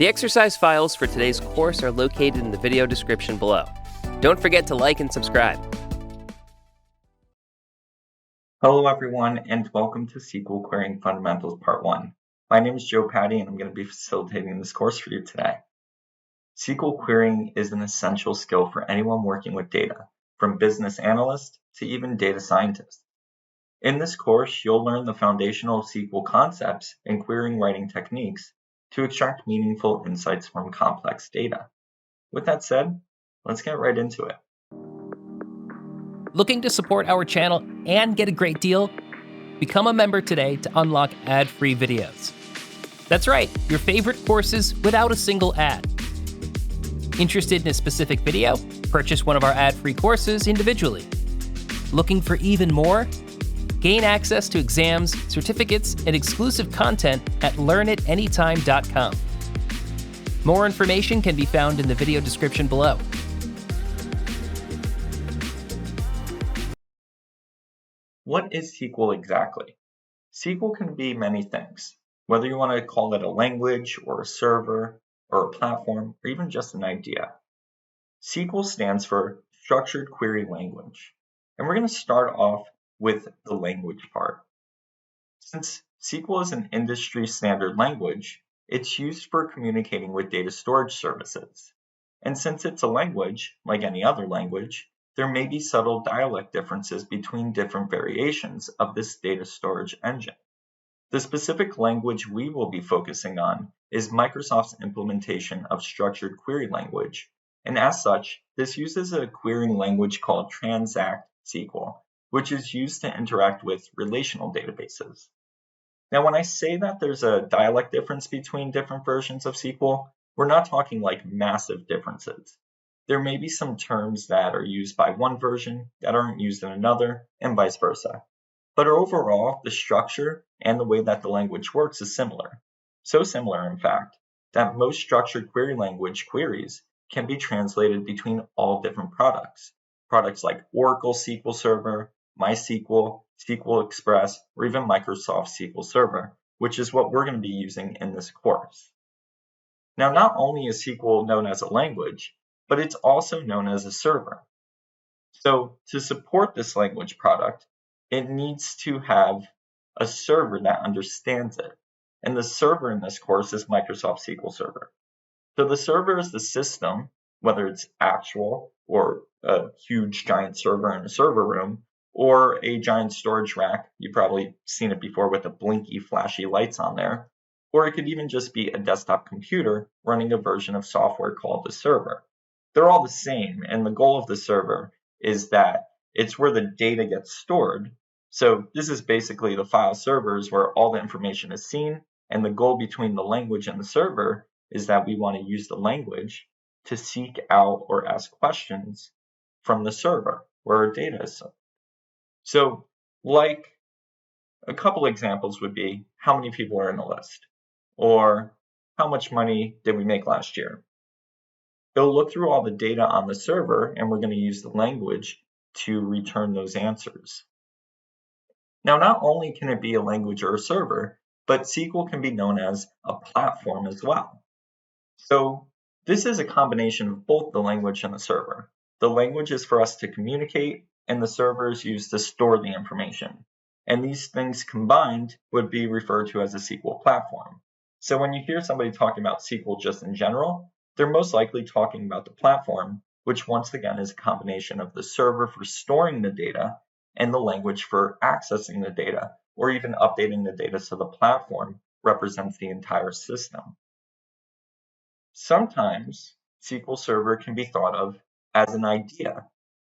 The exercise files for today's course are located in the video description below. Don't forget to like and subscribe. Hello everyone, and welcome to SQL Querying Fundamentals Part 1. My name is Joe Patty, and I'm going to be facilitating this course for you today. SQL querying is an essential skill for anyone working with data, from business analysts to even data scientists. In this course, you'll learn the foundational SQL concepts and querying writing techniques to extract meaningful insights from complex data. With that said, let's get right into it. Looking to support our channel and get a great deal? Become a member today to unlock ad-free videos. That's right, your favorite courses without a single ad. Interested in a specific video? Purchase one of our ad-free courses individually. Looking for even more? Gain access to exams, certificates, and exclusive content at LearnitAnytime.com. More information can be found in the video description below. What is SQL exactly? SQL can be many things, whether you want to call it a language or a server or a platform or even just an idea. SQL stands for Structured Query Language, and we're going to start off with the language part. Since SQL is an industry standard language, it's used for communicating with data storage services. And since it's a language, like any other language, there may be subtle dialect differences between different variations of this data storage engine. The specific language we will be focusing on is Microsoft's implementation of structured query language, and as such, this uses a querying language called Transact-SQL, which is used to interact with relational databases. Now, when I say that there's a dialect difference between different versions of SQL, we're not talking like massive differences. There may be some terms that are used by one version that aren't used in another, and vice versa. But overall, the structure and the way that the language works is similar. So similar, in fact, that most structured query language queries can be translated between all different products. Products like Oracle SQL Server, MySQL, SQL Express, or even Microsoft SQL Server, which is what we're going to be using in this course. Now, not only is SQL known as a language, but it's also known as a server. So to support this language product, it needs to have a server that understands it. And the server in this course is Microsoft SQL Server. So the server is the system, whether it's actual or a huge giant server in a server room, or a giant storage rack. You've probably seen it before with the blinky, flashy lights on there. Or it could even just be a desktop computer running a version of software called the server. They're all the same, and the goal of the server is that it's where the data gets stored. So this is basically the file servers where all the information is seen, and the goal between the language and the server is that we want to use the language to seek out or ask questions from the server where our data is stored. So, like a couple examples would be how many people are in the list, or how much money did we make last year? It'll look through all the data on the server, and we're going to use the language to return those answers. Now, not only can it be a language or a server, but SQL can be known as a platform as well. So this is a combination of both the language and the server. The language is for us to communicate, and the server is used to store the information. And these things combined would be referred to as a SQL platform. So when you hear somebody talking about SQL just in general, they're most likely talking about the platform, which once again is a combination of the server for storing the data and the language for accessing the data, or even updating the data so the platform represents the entire system. Sometimes SQL Server can be thought of as an idea.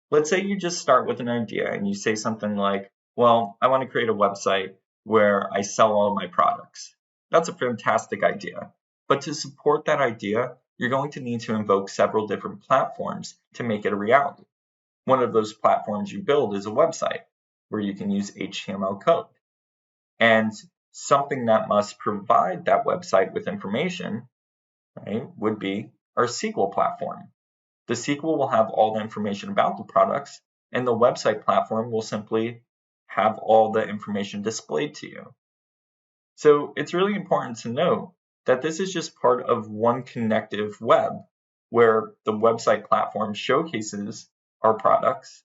Let's say you just start with an idea and you say something like, well, I want to create a website where I sell all of my products. That's a fantastic idea. But to support that idea, you're going to need to invoke several different platforms to make it a reality. One of those platforms you build is a website where you can use HTML code. And something that must provide that website with information, right, would be our SQL platform. The SQL will have all the information about the products, and the website platform will simply have all the information displayed to you. So it's really important to note that this is just part of one connective web where the website platform showcases our products.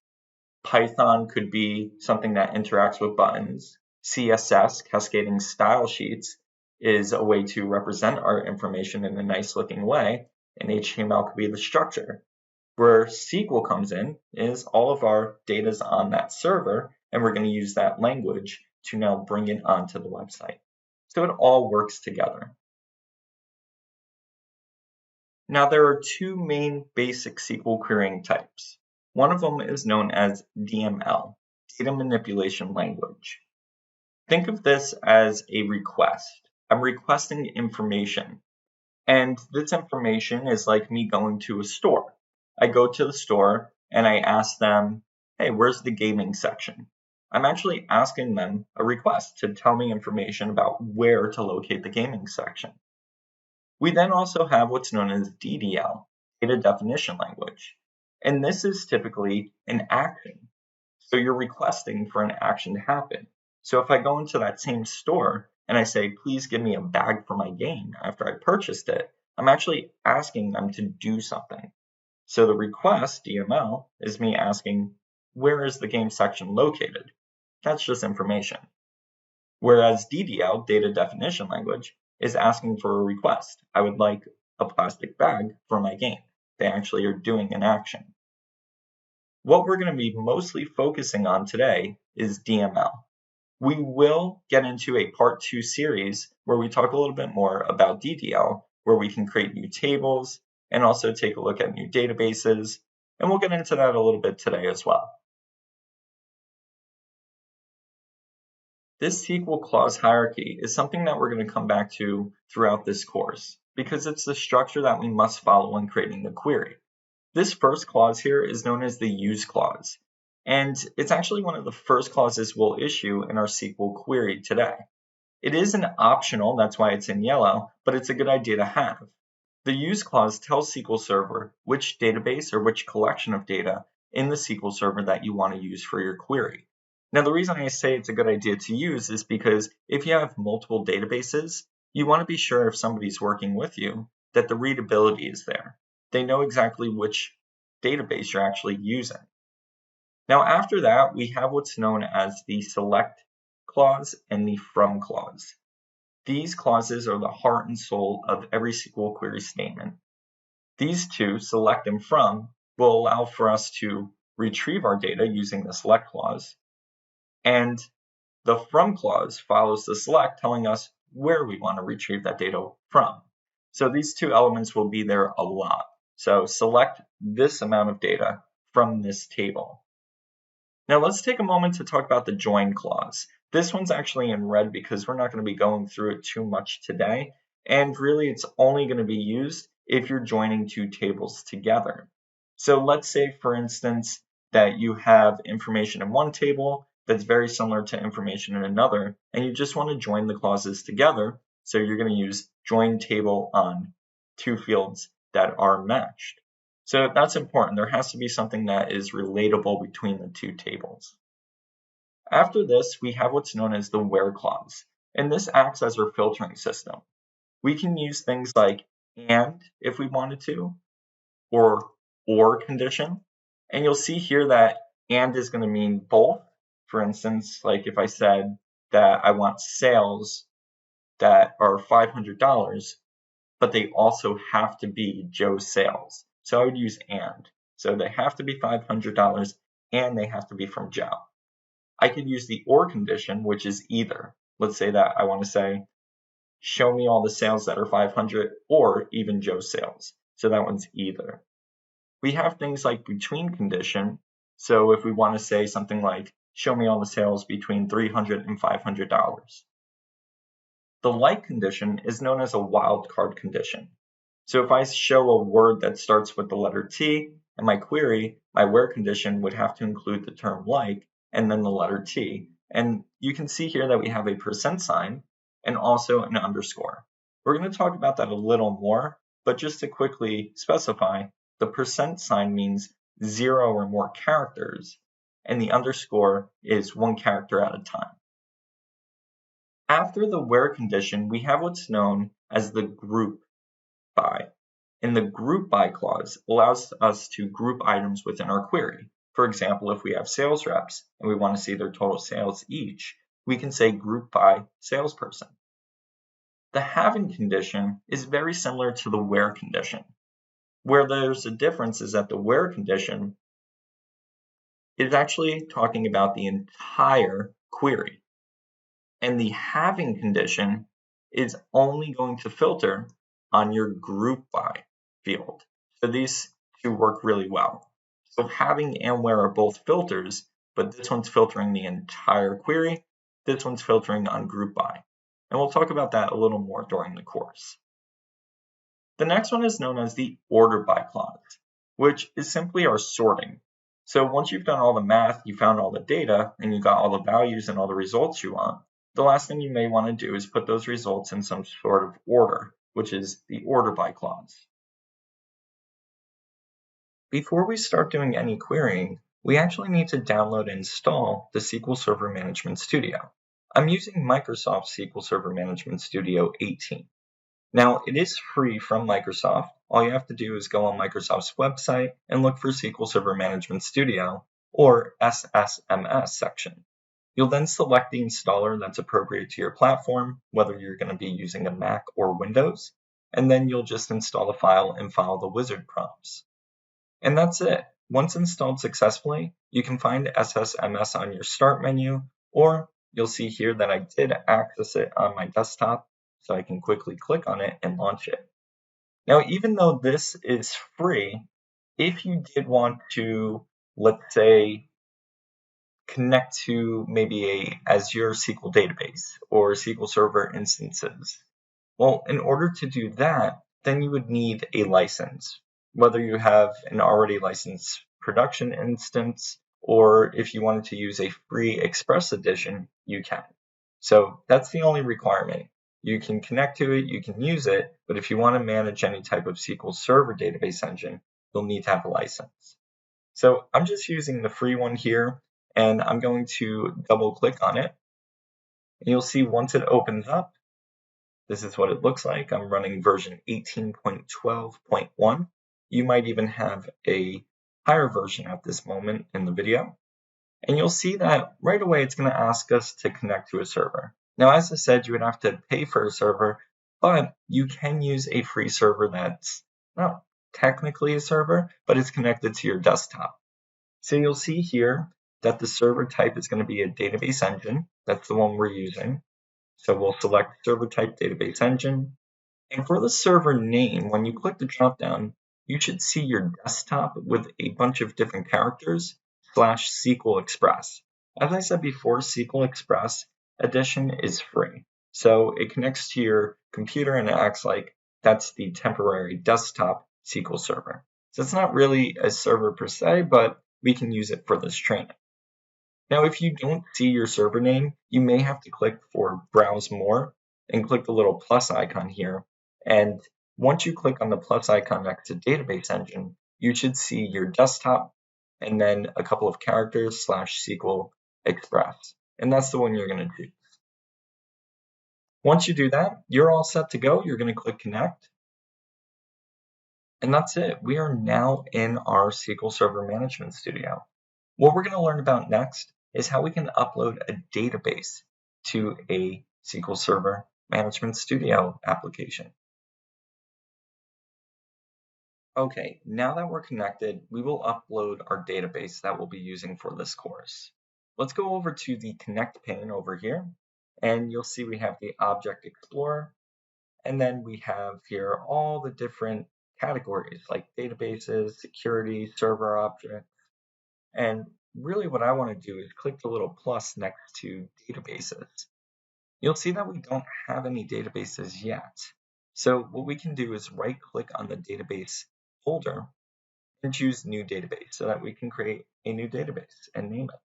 Python could be something that interacts with buttons. CSS, cascading style sheets, is a way to represent our information in a nice looking way, and HTML could be the structure. Where SQL comes in is all of our data is on that server, and we're going to use that language to now bring it onto the website. So it all works together. Now there are two main basic SQL querying types. One of them is known as DML, Data Manipulation Language. Think of this as a request. I'm requesting information, and this information is like me going to a store. I go to the store and I ask them, hey, where's the gaming section? I'm actually asking them a request to tell me information about where to locate the gaming section. We then also have what's known as DDL, Data Definition Language, and this is typically an action. So you're requesting for an action to happen. So if I go into that same store and I say, please give me a bag for my game after I purchased it, I'm actually asking them to do something. So the request, DML, is me asking, where is the game section located? That's just information. Whereas DDL, Data Definition Language, is asking for a request. I would like a plastic bag for my game. They actually are doing an action. What we're going to be mostly focusing on today is DML. We will get into a part 2 series where we talk a little bit more about DDL, where we can create new tables and also take a look at new databases, and we'll get into that a little bit today as well. This SQL clause hierarchy is something that we're going to come back to throughout this course because it's the structure that we must follow when creating the query. This first clause here is known as the use clause, and it's actually one of the first clauses we'll issue in our SQL query today. It is an optional, that's why it's in yellow, but it's a good idea to have. The use clause tells SQL Server which database or which collection of data in the SQL Server that you want to use for your query. Now, the reason I say it's a good idea to use is because if you have multiple databases, you want to be sure if somebody's working with you that the readability is there. They know exactly which database you're actually using. Now, after that, we have what's known as the select clause and the from clause. These clauses are the heart and soul of every SQL query statement. These two, select and from, will allow for us to retrieve our data using the select clause, and the from clause follows the select, telling us where we want to retrieve that data from. So these two elements will be there a lot. So select this amount of data from this table. Now let's take a moment to talk about the join clause. This one's actually in red because we're not going to be going through it too much today. And really it's only going to be used if you're joining two tables together. So let's say, for instance, that you have information in one table that's very similar to information in another, and you just want to join the clauses together. So you're going to use join table on two fields that are matched. So that's important. There has to be something that is relatable between the two tables. After this, we have what's known as the where clause, and this acts as our filtering system. We can use things like and if we wanted to, or condition, and you'll see here that and is going to mean both. For instance, like if I said that I want sales that are $500, but they also have to be Joe's sales. So I would use and. So they have to be $500 and they have to be from Joe. I could use the or condition, which is either. Let's say that I want to say, show me all the sales that are 500 or even Joe's sales. So that one's either. We have things like between condition. So if we want to say something like, show me all the sales between $300 and $500. The like condition is known as a wildcard condition. So if I show a word that starts with the letter T in my query, my where condition would have to include the term like and then the letter T. And you can see here that we have a % and also an underscore. We're going to talk about that a little more, but just to quickly specify, the % means 0 or more characters, and the underscore is 1 character at a time. After the where condition, we have what's known as the group by. And the group by clause allows us to group items within our query. For example, if we have sales reps and we want to see their total sales each, we can say group by salesperson. The having condition is very similar to the where condition. Where there's a difference is that the where condition is actually talking about the entire query. And the having condition is only going to filter on your group by field. So these two work really well. So having and where are both filters, but this one's filtering the entire query. This one's filtering on group by. And we'll talk about that a little more during the course. The next one is known as the order by clause, which is simply our sorting. So once you've done all the math, you found all the data, and you got all the values and all the results you want, the last thing you may want to do is put those results in some sort of order, which is the order by clause. Before we start doing any querying, we actually need to download and install the SQL Server Management Studio. I'm using Microsoft SQL Server Management Studio 18. Now, it is free from Microsoft. All you have to do is go on Microsoft's website and look for SQL Server Management Studio or SSMS section. You'll then select the installer that's appropriate to your platform, whether you're going to be using a Mac or Windows, and then you'll just install the file and follow the wizard prompts. And that's it. Once installed successfully, you can find SSMS on your Start menu, or you'll see here that I did access it on my desktop, so I can quickly click on it and launch it. Now, even though this is free, if you did want to, let's say, connect to maybe a Azure SQL database or SQL Server instances, well, in order to do that, then you would need a license, whether you have an already licensed production instance, or if you wanted to use a free Express edition, you can. So that's the only requirement. You can connect to it, you can use it, but if you want to manage any type of SQL Server database engine, you'll need to have a license. So I'm just using the free one here, and I'm going to double click on it. And you'll see once it opens up, this is what it looks like. I'm running version 18.12.1. You might even have a higher version at this moment in the video. And you'll see that right away it's going to ask us to connect to a server. Now, as I said, you would have to pay for a server, but you can use a free server that's not technically a server, but it's connected to your desktop. So you'll see here that the server type is going to be a database engine. That's the one we're using. So we'll select server type database engine. And for the server name, when you click the dropdown, you should see your desktop with a bunch of different characters /SQL Express. As I said before, SQL Express edition is free. So it connects to your computer and it acts like that's the temporary desktop SQL server. So it's not really a server per se, but we can use it for this training. Now, if you don't see your server name, you may have to click for Browse More and click the little plus icon here. And once you click on the plus icon next to Database Engine, you should see your desktop and then a couple of characters /SQL Express. And that's the one you're going to choose. Once you do that, you're all set to go. You're going to click Connect. And that's it. We are now in our SQL Server Management Studio. What we're going to learn about next is how we can upload a database to a SQL Server Management Studio application. Okay, now that we're connected, we will upload our database that we'll be using for this course. Let's go over to the Connect pane over here, and you'll see we have the Object Explorer, and then we have here all the different categories like databases, security, server objects, and really what I want to do is click the little plus next to databases. You'll see that we don't have any databases yet. So what we can do is right click on the database folder and choose new database so that we can create a new database and name it.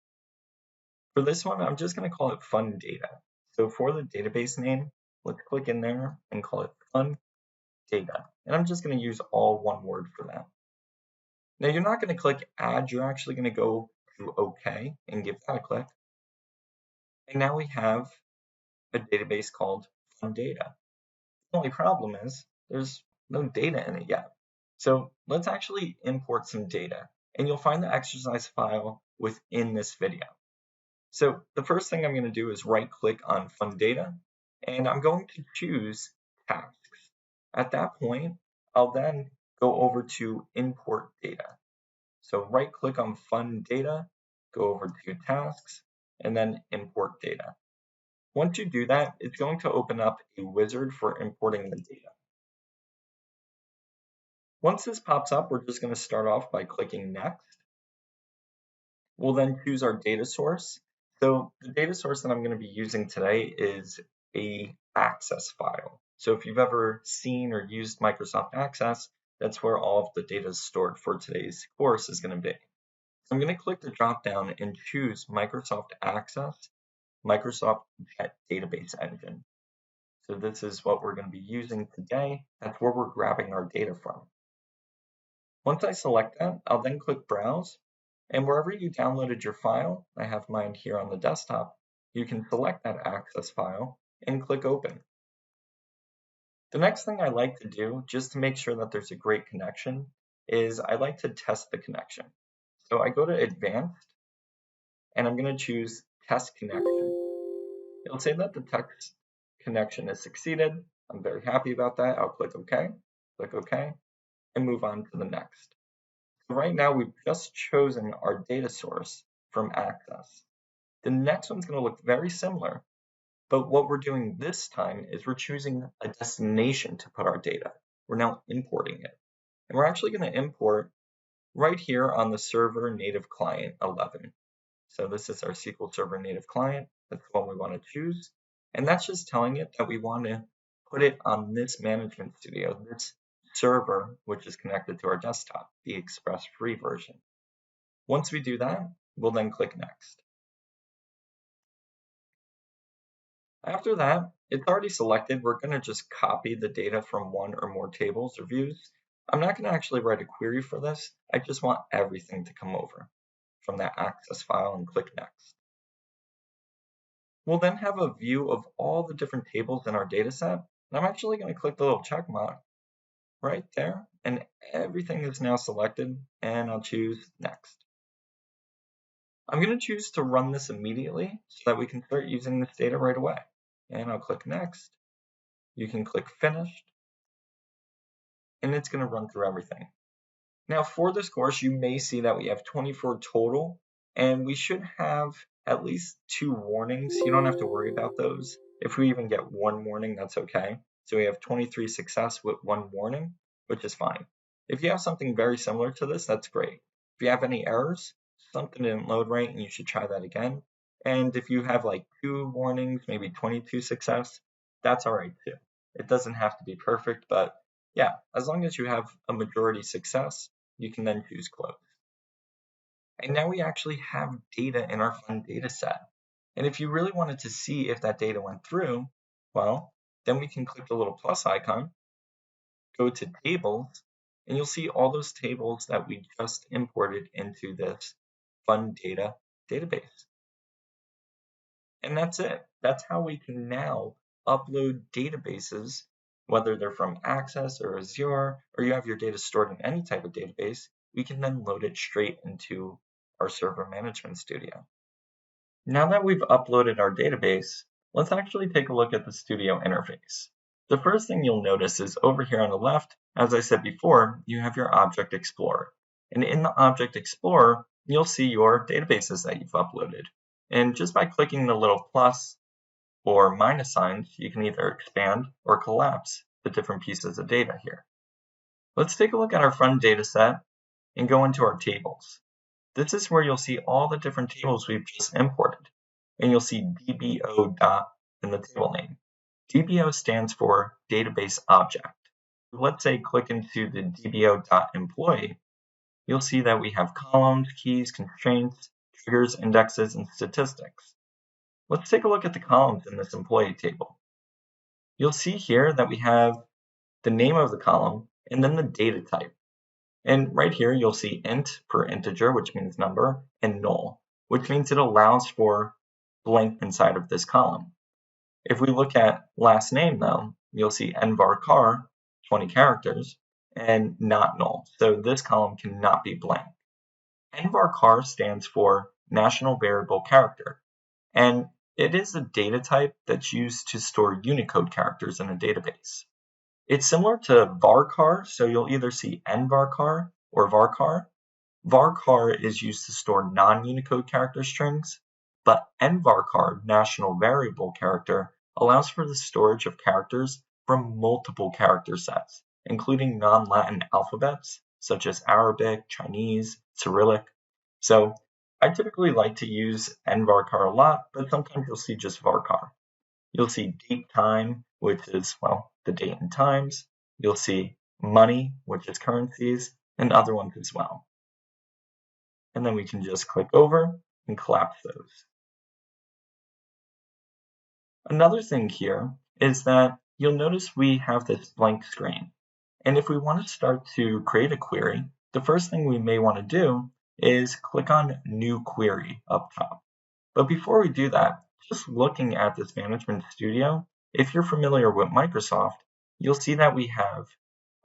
For this one, I'm just going to call it Fun Data. So for the database name, let's click in there and call it Fun Data. And I'm just going to use all one word for that. Now you're not going to click add, you're actually going to go to OK and give that a click. And now we have a database called Fun Data. The only problem is there's no data in it yet. So let's actually import some data, and you'll find the exercise file within this video. So the first thing I'm going to do is right-click on Fund Data, and I'm going to choose Tasks. At that point, I'll then go over to Import Data. So right-click on Fund Data, go over to Tasks, and then Import Data. Once you do that, it's going to open up a wizard for importing the data. Once this pops up, we're just going to start off by clicking Next. We'll then choose our data source. So the data source that I'm going to be using today is a Access file. So if you've ever seen or used Microsoft Access, that's where all of the data is stored for today's course is going to be. So I'm going to click the drop down and choose Microsoft Access, Microsoft Jet Database Engine. So this is what we're going to be using today. That's where we're grabbing our data from. Once I select that, I'll then click Browse. And wherever you downloaded your file, I have mine here on the desktop, you can select that Access file and click Open. The next thing I like to do, just to make sure that there's a great connection, is I like to test the connection. So I go to Advanced, and I'm going to choose Test Connection. It'll say that the text connection has succeeded. I'm very happy about that. I'll click OK, and move on to the next. So right now, we've just chosen our data source from Access. The next one's going to look very similar, but what we're doing this time is we're choosing a destination to put our data. We're now importing it. And we're actually going to import right here on the Server Native Client 11. So this is our SQL Server Native Client. That's the one we want to choose. And that's just telling it that we want to put it on this management studio, this server, which is connected to our desktop, the Express free version. Once we do that, we'll then click Next. After that, it's already selected. We're going to just copy the data from one or more tables or views. I'm not going to actually write a query for this. I just want everything to come over from that Access file and click Next. We'll then have a view of all the different tables in our data set. And I'm actually going to click the little check mark right there, and everything is now selected, and I'll choose Next. I'm going to choose to run this immediately so that we can start using this data right away. And I'll click Next. You can click Finished, and it's going to run through everything. Now for this course, you may see that we have 24 total, and we should have at least 2 warnings. You don't have to worry about those. If we even get 1 warning, that's okay. So we have 23 success with 1 warning, which is fine. If you have something very similar to this, that's great. If you have any errors, something didn't load right and you should try that again. And if you have like 2 warnings, maybe 22 success, that's all right too. It doesn't have to be perfect, but yeah, as long as you have a majority success, you can then choose Close. And now we actually have data in our Fund data set. And if you really wanted to see if that data went through, well, then we can click the little plus icon, go to Tables, and you'll see all those tables that we just imported into this Fund data database. And that's it. That's how we can now upload databases, whether they're from Access or Azure, or you have your data stored in any type of database, we can then load it straight into our Server Management Studio. Now that we've uploaded our database, let's actually take a look at the Studio interface. The first thing you'll notice is over here on the left, as I said before, you have your Object Explorer. And in the Object Explorer, you'll see your databases that you've uploaded. And just by clicking the little plus or minus signs, you can either expand or collapse the different pieces of data here. Let's take a look at our Fund data set and go into our tables. This is where you'll see all the different tables we've just imported. And you'll see DBO dot in the table name. DBO stands for Database Object. Let's say click into the DBO dot employee. You'll see that we have columns, keys, constraints, triggers, indexes, and statistics. Let's take a look at the columns in this employee table. You'll see here that we have the name of the column and then the data type. And right here, you'll see int for integer, which means number, and null, which means it allows for blank inside of this column. If we look at last name, though, you'll see nvarchar, 20 characters, and not null. So this column cannot be blank. Nvarchar stands for National Variable Character, and it is a data type that's used to store Unicode characters in a database. It's similar to varchar, so you'll either see nvarchar or varchar. Varchar is used to store non-Unicode character strings, but nvarchar, National Variable Character, allows for the storage of characters from multiple character sets, including non-Latin alphabets such as Arabic, Chinese, Cyrillic. So I typically like to use nvarchar a lot, but sometimes you'll see just varchar. You'll see date time, which is, well, the date and times. You'll see money, which is currencies, and other ones as well. And then we can just click over and collapse those. Another thing here is that you'll notice we have this blank screen. And if we want to start to create a query, the first thing we may want to do is click on New Query up top. But before we do that, just looking at this Management Studio, if you're familiar with Microsoft, you'll see that we have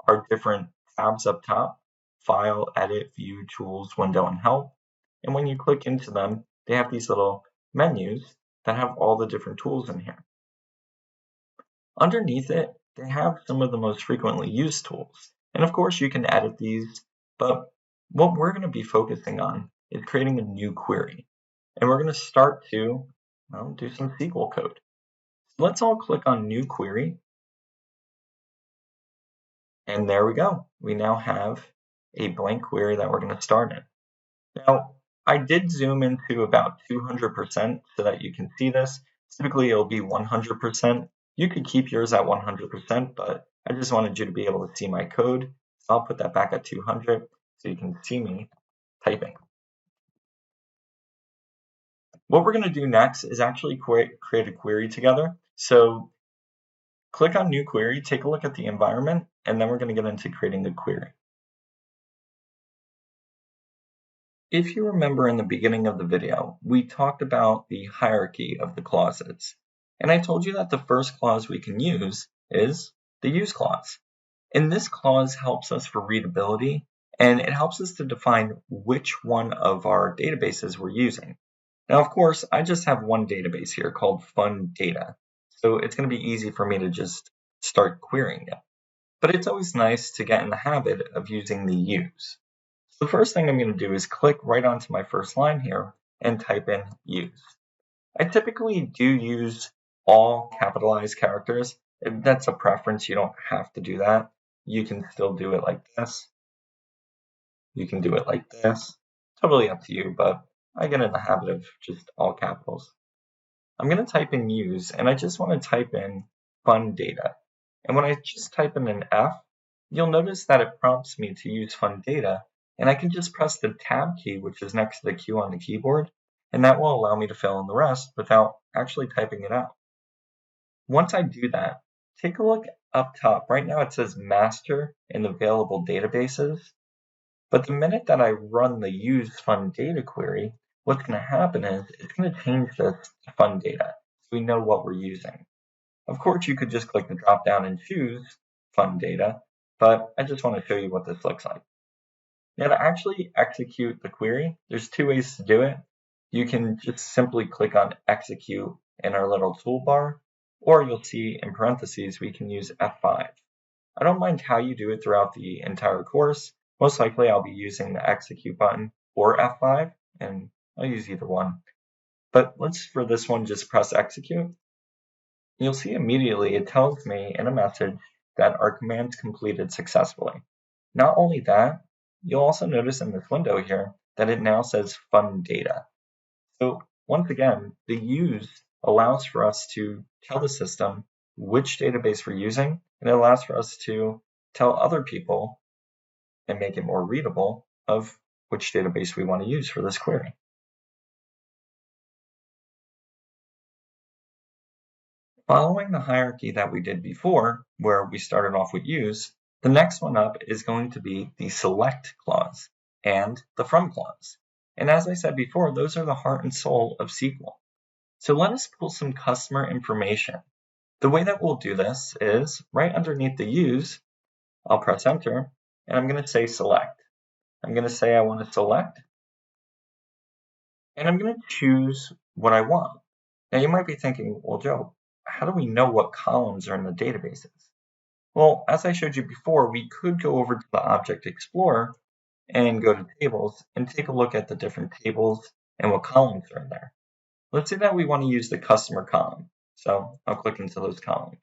our different tabs up top: File, Edit, View, Tools, Window, and Help. And when you click into them, they have these little menus that have all the different tools in here. Underneath it, they have some of the most frequently used tools. And of course, you can edit these, but what we're going to be focusing on is creating a new query. And we're going to start to do some SQL code. So let's all click on New Query. And there we go. We now have a blank query that we're going to start in. Now, I did zoom into about 200% so that you can see this. Typically, it'll be 100%. You could keep yours at 100%, but I just wanted you to be able to see my code. So I'll put that back at 200 so you can see me typing. What we're going to do next is actually create a query together. So click on New Query, take a look at the environment, and then we're going to get into creating the query. If you remember in the beginning of the video, we talked about the hierarchy of the clauses. And I told you that the first clause we can use is the use clause. And this clause helps us for readability, and it helps us to define which one of our databases we're using. Now, of course, I just have one database here called Fun Data, so it's going to be easy for me to just start querying it. But it's always nice to get in the habit of using the use. So the first thing I'm going to do is click right onto my first line here and type in use. I typically do use all capitalized characters. If that's a preference, you don't have to do that. You can still do it like this. You can do it like this. Totally up to you, but I get in the habit of just all capitals. I'm going to type in use, and I just want to type in fun data. And when I just type in an F, you'll notice that it prompts me to use fun data, and I can just press the tab key, which is next to the Q on the keyboard, and that will allow me to fill in the rest without actually typing it out. Once I do that, take a look up top. Right now it says master in the available databases, but the minute that I run the use fun data query, what's going to happen is it's going to change this to fun data, so we know what we're using. Of course, you could just click the drop down and choose fun data, but I just want to show you what this looks like. Now, to actually execute the query, there's two ways to do it. You can just simply click on execute in our little toolbar, or you'll see in parentheses we can use F5. I don't mind how you do it throughout the entire course. Most likely I'll be using the execute button or F5, and I'll use either one. But let's, for this one, just press execute. You'll see immediately it tells me in a message that our command's completed successfully. Not only that, you'll also notice in this window here that it now says fun data. So once again, the use allows for us to tell the system which database we're using, and it allows for us to tell other people and make it more readable of which database we want to use for this query. Following the hierarchy that we did before, where we started off with use, the next one up is going to be the select clause and the from clause. And as I said before, those are the heart and soul of SQL. So let us pull some customer information. The way that we'll do this is right underneath the use, I'll press enter, and I'm going to say select. I'm going to say I want to select, and I'm going to choose what I want. Now you might be thinking, well, Joe, how do we know what columns are in the databases? Well, as I showed you before, we could go over to the Object Explorer and go to tables and take a look at the different tables and what columns are in there. Let's say that we want to use the customer column. So I'll click into those columns.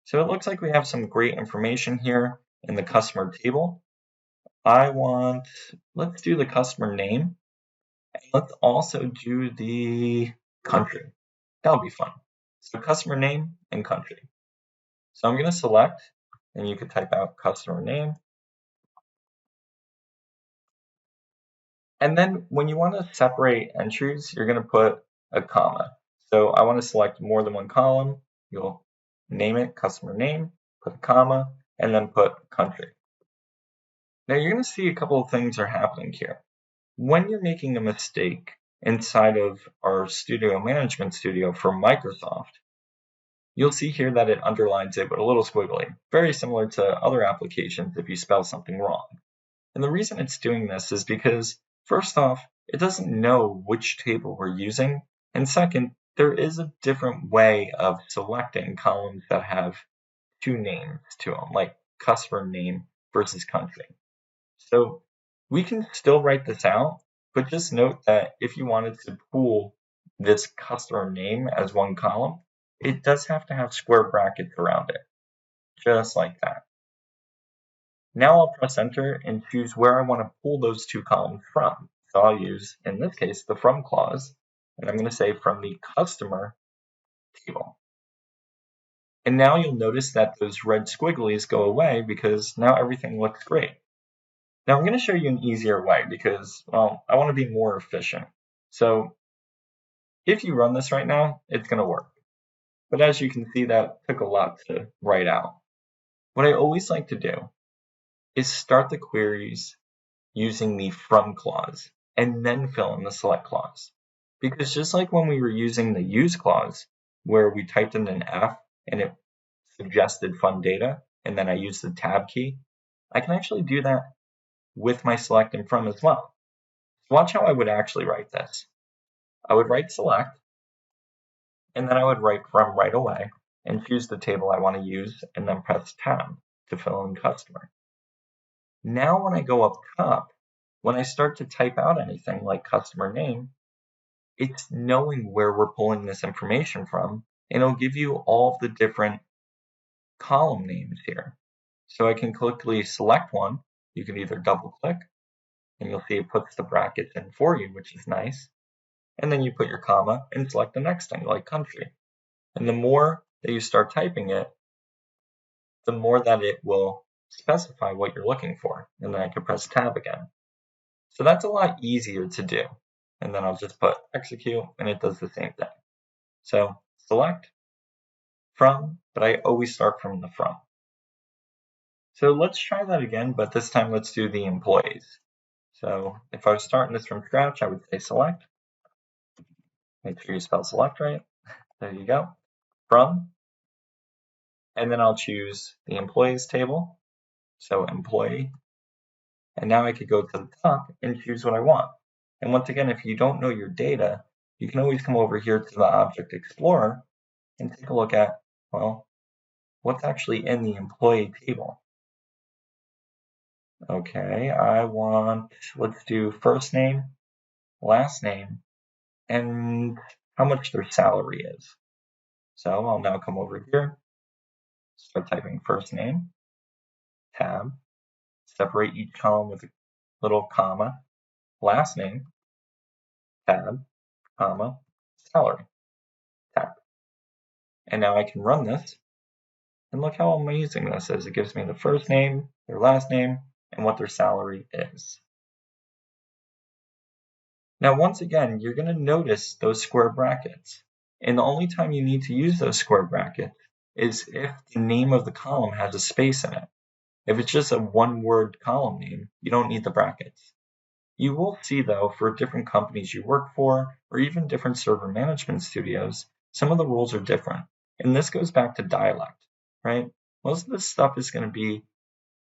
So it looks like we have some great information here in the customer table. Let's do the customer name. And let's also do the country. That'll be fun. So customer name and country. So I'm going to select, and you could type out customer name. And then when you want to separate entries, you're going to put a comma. So I want to select more than one column. You'll name it customer name, put a comma, and then put country. Now you're going to see a couple of things are happening here. When you're making a mistake inside of our Studio Management Studio for Microsoft, you'll see here that it underlines it with a little squiggly, very similar to other applications if you spell something wrong. And the reason it's doing this is because, first off, it doesn't know which table we're using, and second, there is a different way of selecting columns that have two names to them, like customer name versus country. So we can still write this out, but just note that if you wanted to pool this customer name as one column, it does have to have square brackets around it, just like that. Now I'll press enter and choose where I want to pull those two columns from. So I'll use, in this case, the from clause, and I'm going to say from the customer table. And now you'll notice that those red squigglies go away because now everything looks great. Now I'm going to show you an easier way because, well, I want to be more efficient. So if you run this right now, it's going to work. But as you can see, that took a lot to write out. What I always like to do is start the queries using the from clause and then fill in the select clause. Because just like when we were using the use clause, where we typed in an F and it suggested fun data, and then I used the tab key, I can actually do that with my select and from as well. So watch how I would actually write this. I would write select, and then I would write from right away and choose the table I want to use, and then press tab to fill in customer. Now when I go up top, when I start to type out anything like customer name, it's knowing where we're pulling this information from, and it'll give you all of the different column names here. So I can quickly select one. You can either double click, and you'll see it puts the brackets in for you, which is nice. And then you put your comma and select the next thing, like country. And the more that you start typing it, the more that it will specify what you're looking for. And then I can press tab again. So that's a lot easier to do. And then I'll just put execute, and it does the same thing. So select from, but I always start from the from. So let's try that again, but this time let's do the employees. So if I was starting this from scratch, I would say select. Make sure you spell select right. There you go. From. And then I'll choose the employees table. So employee. And now I could go to the top and choose what I want. And once again, if you don't know your data, you can always come over here to the Object Explorer and take a look at, well, what's actually in the employee table. Okay, let's do first name, last name, and how much their salary is. So I'll now come over here, start typing first name, tab, separate each column with a little comma, last name, tab, comma, salary, tab. And now I can run this, and look how amazing this is. It gives me the first name, their last name, and what their salary is. Now, once again, you're going to notice those square brackets. And the only time you need to use those square brackets is if the name of the column has a space in it. If it's just a one-word column name, you don't need the brackets. You will see, though, for different companies you work for, or even different server management studios, some of the rules are different. And this goes back to dialect, right? Most of this stuff is going to be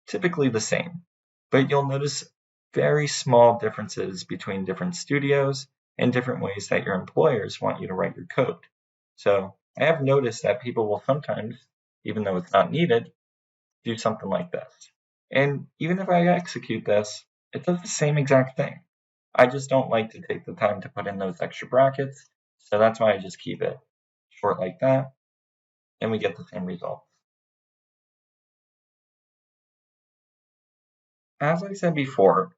typically the same, but you'll notice very small differences between different studios and different ways that your employers want you to write your code. So I have noticed that people will sometimes, even though it's not needed, do something like this. And even if I execute this, it does the same exact thing. I just don't like to take the time to put in those extra brackets, so that's why I just keep it short like that, and we get the same result. As I said before,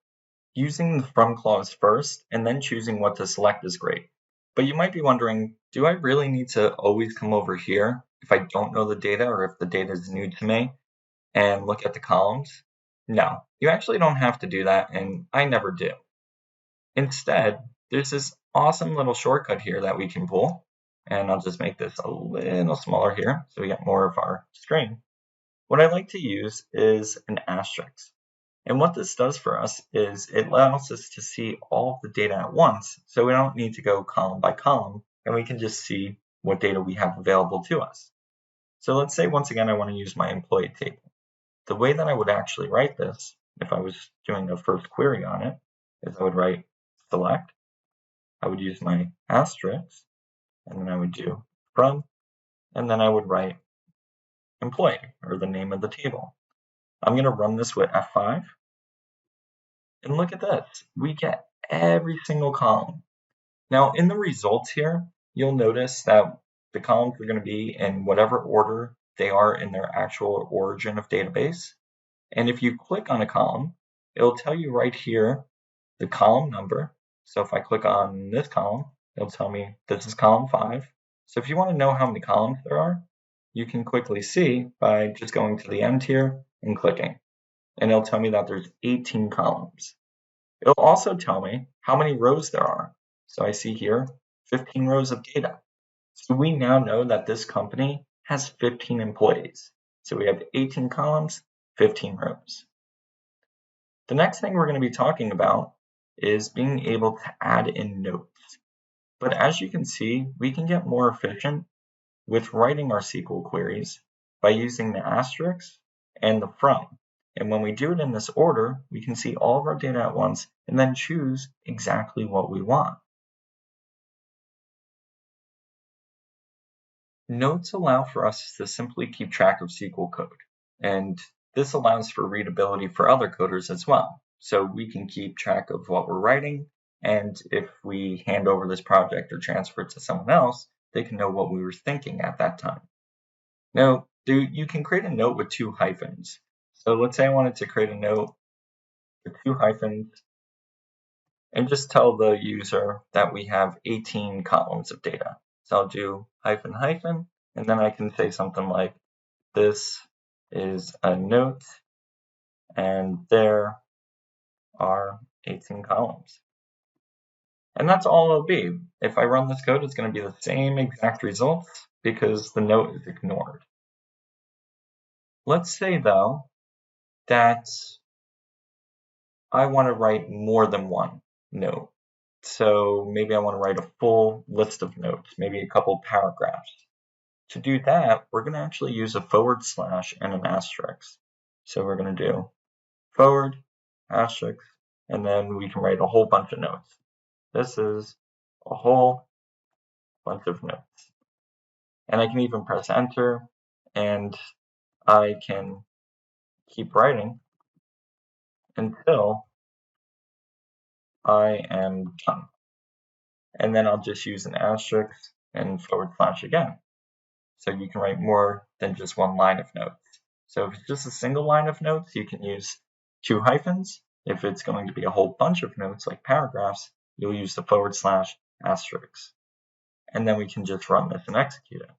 using the from clause first and then choosing what to select is great. But you might be wondering, do I really need to always come over here if I don't know the data or if the data is new to me and look at the columns? No, you actually don't have to do that, and I never do. Instead, there's this awesome little shortcut here that we can pull, and I'll just make this a little smaller here so we get more of our screen. What I like to use is an asterisk. And what this does for us is it allows us to see all of the data at once, so we don't need to go column by column, and we can just see what data we have available to us. So let's say once again I want to use my employee table. The way that I would actually write this, if I was doing a first query on it, is I would write select, I would use my asterisk, and then I would do from, and then I would write employee, or the name of the table. I'm going to run this with F5, and look at this. We get every single column. Now, in the results here, you'll notice that the columns are going to be in whatever order they are in their actual origin of database. And if you click on a column, it'll tell you right here the column number. So if I click on this column, it'll tell me this is column 5. So if you want to know how many columns there are, you can quickly see by just going to the end here and clicking. And it'll tell me that there's 18 columns. It'll also tell me how many rows there are. So I see here 15 rows of data. So we now know that this company has 15 employees. So we have 18 columns, 15 rows. The next thing we're going to be talking about is being able to add in notes. But as you can see, we can get more efficient with writing our SQL queries by using the asterisk and the from. And when we do it in this order, we can see all of our data at once and then choose exactly what we want. Notes allow for us to simply keep track of SQL code, and this allows for readability for other coders as well. So we can keep track of what we're writing, and if we hand over this project or transfer it to someone else, they can know what we were thinking at that time. Now, you can create a note with 2 hyphens. So let's say I wanted to create a note with 2 hyphens and just tell the user that we have 18 columns of data. So I'll do hyphen hyphen, and then I can say something like, this is a note, and there are 18 columns. And that's all it'll be. If I run this code, it's going to be the same exact results because the note is ignored. Let's say, though, that I want to write more than one note. So maybe I want to write a full list of notes, maybe a couple paragraphs. To do that, we're going to actually use a / and an asterisk. So we're going to do forward, asterisk, and then we can write a whole bunch of notes. This is a whole bunch of notes. And I can even press enter, and I can keep writing until I am done. And then I'll just use an asterisk and / again. So you can write more than just one line of notes. So if it's just a single line of notes, you can use 2 hyphens. If it's going to be a whole bunch of notes, like paragraphs, you'll use the / asterisk. And then we can just run this and execute it.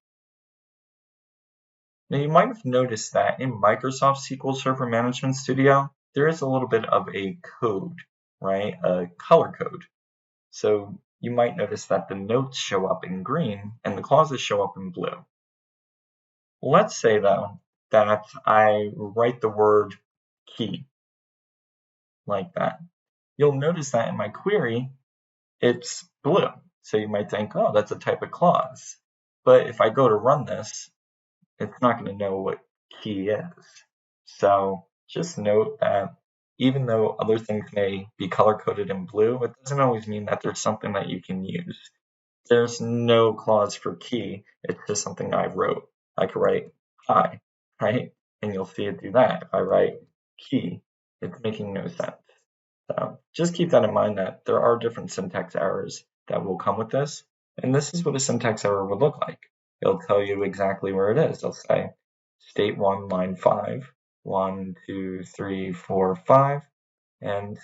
Now you might have noticed that in Microsoft SQL Server Management Studio, there is a little bit of a code, right? A color code. So you might notice that the notes show up in green and the clauses show up in blue. Let's say, though, that I write the word key like that. You'll notice that in my query, it's blue. So you might think, oh, that's a type of clause. But if I go to run this, it's not going to know what key is. So just note that even though other things may be color-coded in blue, it doesn't always mean that there's something that you can use. There's no clause for key. It's just something I wrote. I could write hi, right? And you'll see it do that. If I write key, it's making no sense. So just keep that in mind that there are different syntax errors that will come with this. And this is what a syntax error would look like. It'll tell you exactly where it is. It'll say state 1, line 5, 1, 2, 3, 4, 5, and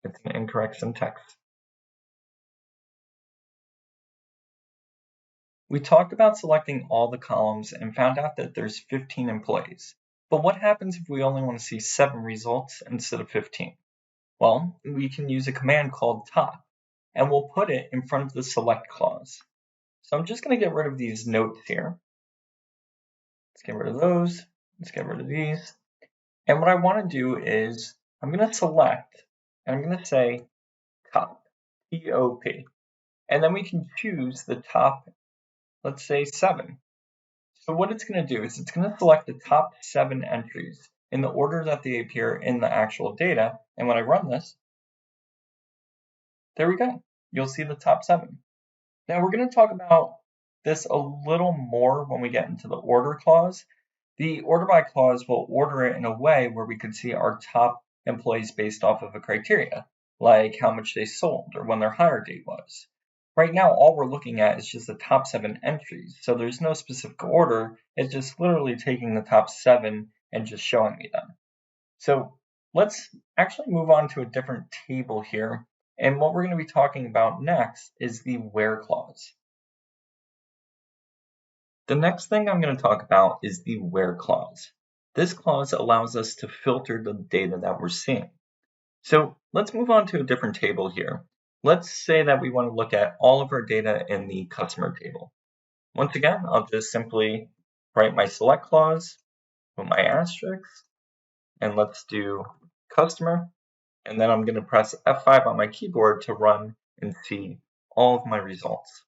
it's an incorrect syntax. We talked about selecting all the columns and found out that there's 15 employees. But what happens if we only want to see 7 results instead of 15? Well, we can use a command called top, and we'll put it in front of the select clause. So I'm just going to get rid of these notes here. Let's get rid of those. Let's get rid of these. And what I want to do is I'm going to select, and I'm going to say top, T-O-P. And then we can choose the top, let's say 7. So what it's going to do is it's going to select the top 7 entries in the order that they appear in the actual data. And when I run this, there we go. You'll see the top 7. Now we're going to talk about this a little more when we get into the order clause. The order by clause will order it in a way where we could see our top employees based off of a criteria, like how much they sold or when their hire date was. Right now, all we're looking at is just the top 7 entries, so there's no specific order. It's just literally taking the top 7 and just showing me them. So let's actually move on to a different table here. And what we're going to be talking about next is the where clause. The next thing I'm going to talk about is the where clause. This clause allows us to filter the data that we're seeing. So let's move on to a different table here. Let's say that we want to look at all of our data in the customer table. Once again, I'll just simply write my select clause, put my asterisk, and let's do customer. And then I'm going to press F5 on my keyboard to run and see all of my results.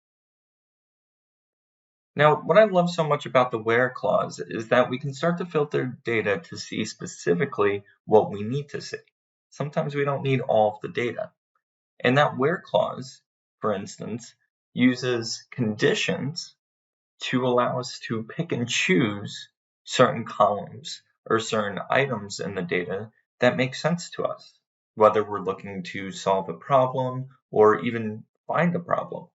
Now, what I love so much about the where clause is that we can start to filter data to see specifically what we need to see. Sometimes we don't need all of the data. And that where clause, for instance, uses conditions to allow us to pick and choose certain columns or certain items in the data that make sense to us, whether we're looking to solve a problem or even find a problem.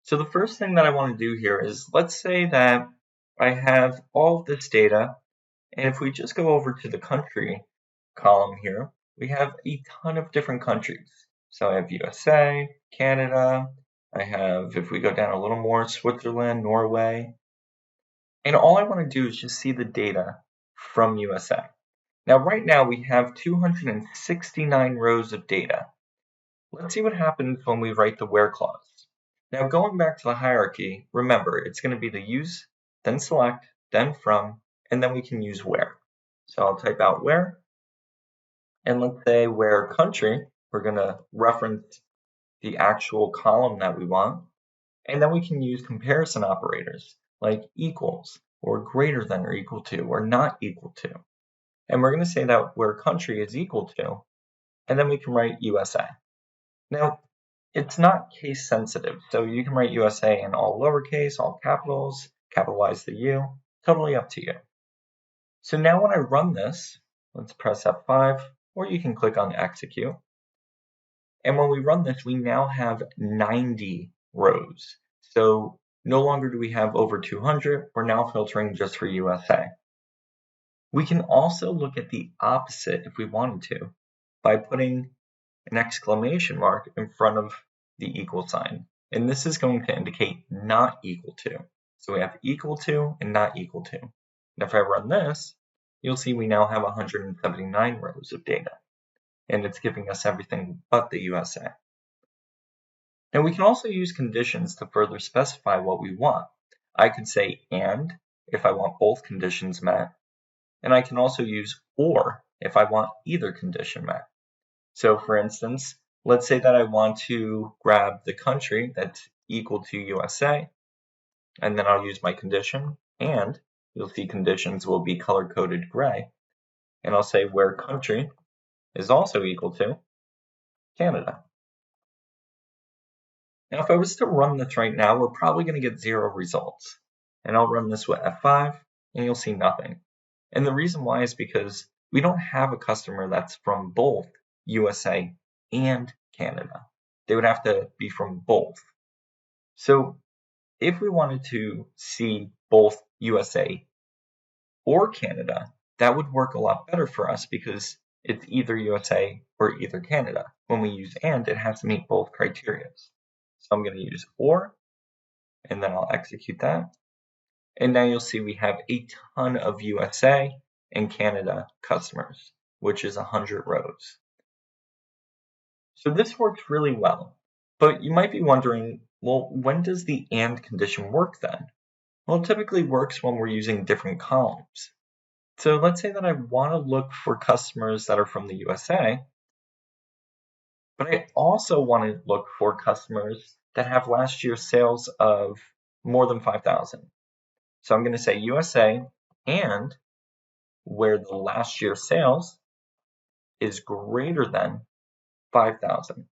So the first thing that I want to do here is, let's say that I have all of this data, and if we just go over to the country column here, we have a ton of different countries. So I have USA, Canada, I have, if we go down a little more, Switzerland, Norway. And all I want to do is just see the data from USA. Now, right now we have 269 rows of data. Let's see what happens when we write the where clause. Now, going back to the hierarchy, remember, it's going to be the use, then select, then from, and then we can use where. So I'll type out where, and let's say where country, we're going to reference the actual column that we want, and then we can use comparison operators like equals or greater than or equal to or not equal to. And we're going to say that where country is equal to, and then we can write USA. Now, it's not case sensitive, so you can write USA in all lowercase, all capitals, capitalize the U, totally up to you. So now when I run this, let's press F5, or you can click on execute. And when we run this, we now have 90 rows. So no longer do we have over 200, we're now filtering just for USA. We can also look at the opposite if we wanted to, by putting an exclamation mark in front of the equal sign. And this is going to indicate not equal to. So we have equal to and not equal to. And if I run this, you'll see we now have 179 rows of data. And it's giving us everything but the USA. Now we can also use conditions to further specify what we want. I could say and if I want both conditions met. And I can also use or if I want either condition met. So for instance, let's say that I want to grab the country that's equal to USA, and then I'll use my condition and you'll see conditions will be color-coded gray, and I'll say where country is also equal to Canada. Now, if I was to run this right now, we're probably going to get 0 results. And I'll run this with F5, and you'll see nothing. And the reason why is because we don't have a customer that's from both USA and Canada. They would have to be from both. So if we wanted to see both USA or Canada, that would work a lot better for us because it's either USA or either Canada. When we use and, it has to meet both criteria. So I'm going to use or, and then I'll execute that. And now you'll see we have a ton of USA and Canada customers, which is 100 rows. So this works really well. But you might be wondering, well, when does the and condition work then? Well, it typically works when we're using different columns. So let's say that I want to look for customers that are from the USA, but I also want to look for customers that have last year's sales of more than 5,000. So I'm going to say USA and where the last year's sales is greater than 5,000.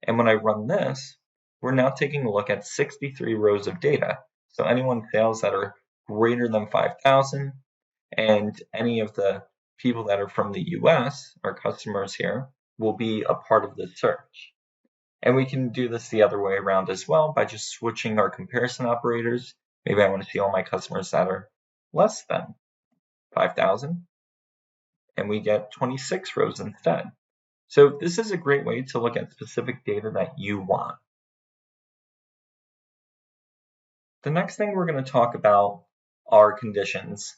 And when I run this, we're now taking a look at 63 rows of data. So anyone sales that are greater than 5,000 and any of the people that are from the US, our customers here, will be a part of the search. And we can do this the other way around as well by just switching our comparison operators. Maybe I want to see all my customers that are less than 5,000, and we get 26 rows instead. So this is a great way to look at specific data that you want. The next thing we're going to talk about are conditions,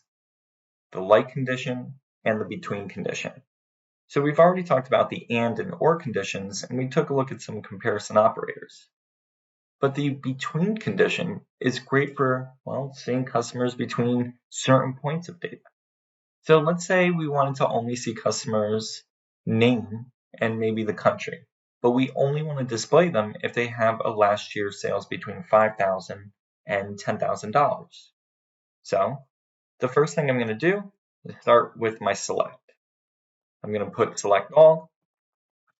the like condition and the between condition. So we've already talked about the and or conditions, and we took a look at some comparison operators. But the between condition is great for, well, seeing customers between certain points of data. So let's say we wanted to only see customers' name and maybe the country, but we only want to display them if they have a last year's sales between $5,000 and $10,000. So the first thing I'm going to do is start with my select. I'm going to put select all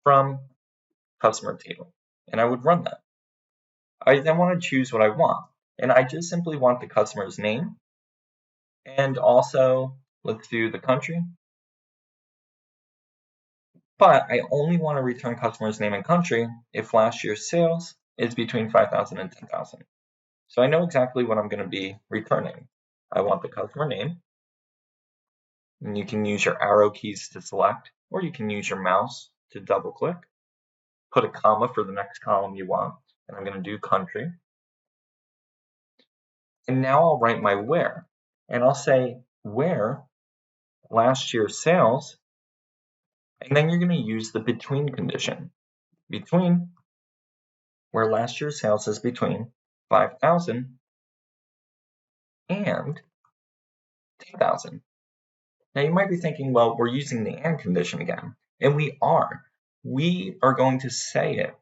from customer table, and I would run that. I then want to choose what I want, and I just simply want the customer's name, and also let's do the country. But I only want to return customer's name and country if last year's sales is between 5,000 and 10,000. So I know exactly what I'm going to be returning. I want the customer name, and you can use your arrow keys to select, or you can use your mouse to double click. Put a comma for the next column you want, and I'm going to do country. And now I'll write my where, and I'll say where last year's sales, and then you're going to use the between condition. Between where last year's sales is between 5,000 and 10,000. Now you might be thinking, well, we're using the and condition again, and we are. We are going to say it,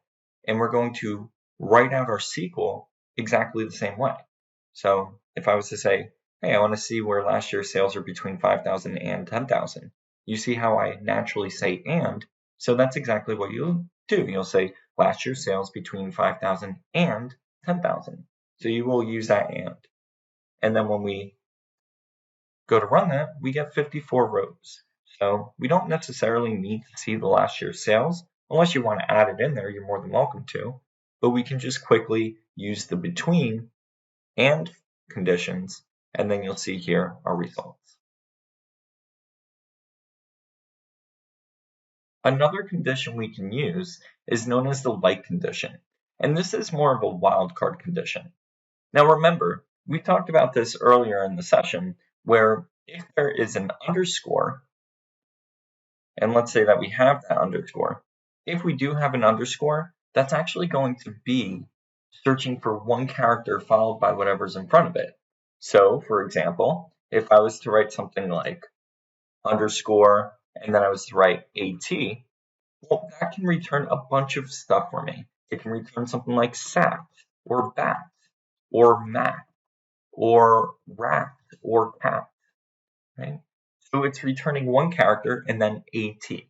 and we're going to write out our SQL exactly the same way. So if I was to say, hey, I want to see where last year's sales are between 5,000 and 10,000, you see how I naturally say and, so that's exactly what you'll do. You'll say last year's sales between 5,000 and 10,000. So you will use that and then when we go to run that, we get 54 rows. So we don't necessarily need to see the last year's sales. Unless you want to add it in there, you're more than welcome to. But we can just quickly use the between and conditions, and then you'll see here our results. Another condition we can use is known as the like condition, and this is more of a wildcard condition. Now remember, we talked about this earlier in the session, where if there is an underscore, and let's say that we have that underscore, if we do have an underscore, that's actually going to be searching for one character followed by whatever's in front of it. So, for example, if I was to write something like underscore, and then I was to write AT, well, that can return a bunch of stuff for me. It can return something like SAT, or BAT, or MAT, or RAT, or cat, right? So it's returning one character and then AT.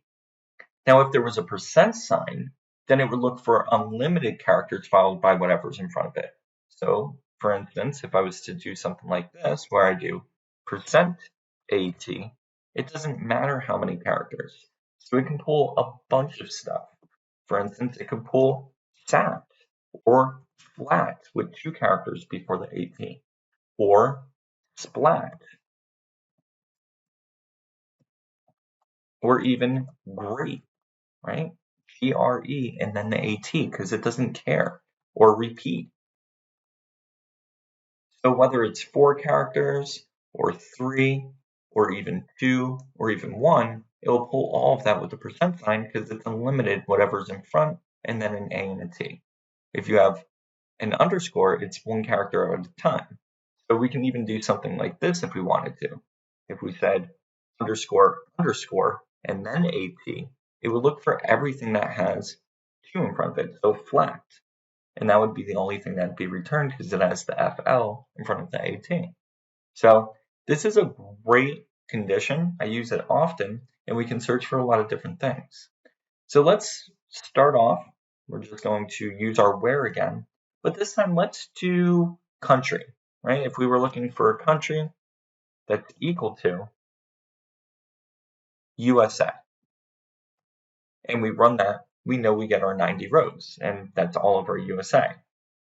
Now, if there was a percent sign, then it would look for unlimited characters followed by whatever's in front of it. So, for instance, if I was to do something like this, where I do %AT, it doesn't matter how many characters. So it can pull a bunch of stuff. For instance, it could pull sat or flat with 2 characters before the AT, or splat, or even great, right? GRE and then the AT because it doesn't care, or repeat. So whether it's 4 characters or 3 or even 2 or even 1, it will pull all of that with the percent sign because it's unlimited whatever's in front and then an A and a T. If you have an underscore, it's 1 character at a time. So we can even do something like this if we wanted to. If we said underscore underscore and then AT, it would look for everything that has 2 in front of it, so flat. And that would be the only thing that'd be returned because it has the FL in front of the AT. So this is a great condition. I use it often, and we can search for a lot of different things. So let's start off. We're just going to use our where again, but this time let's do country, right? If we were looking for a country that's equal to USA, and we run that, we know we get our 90 rows, and that's all of our USA.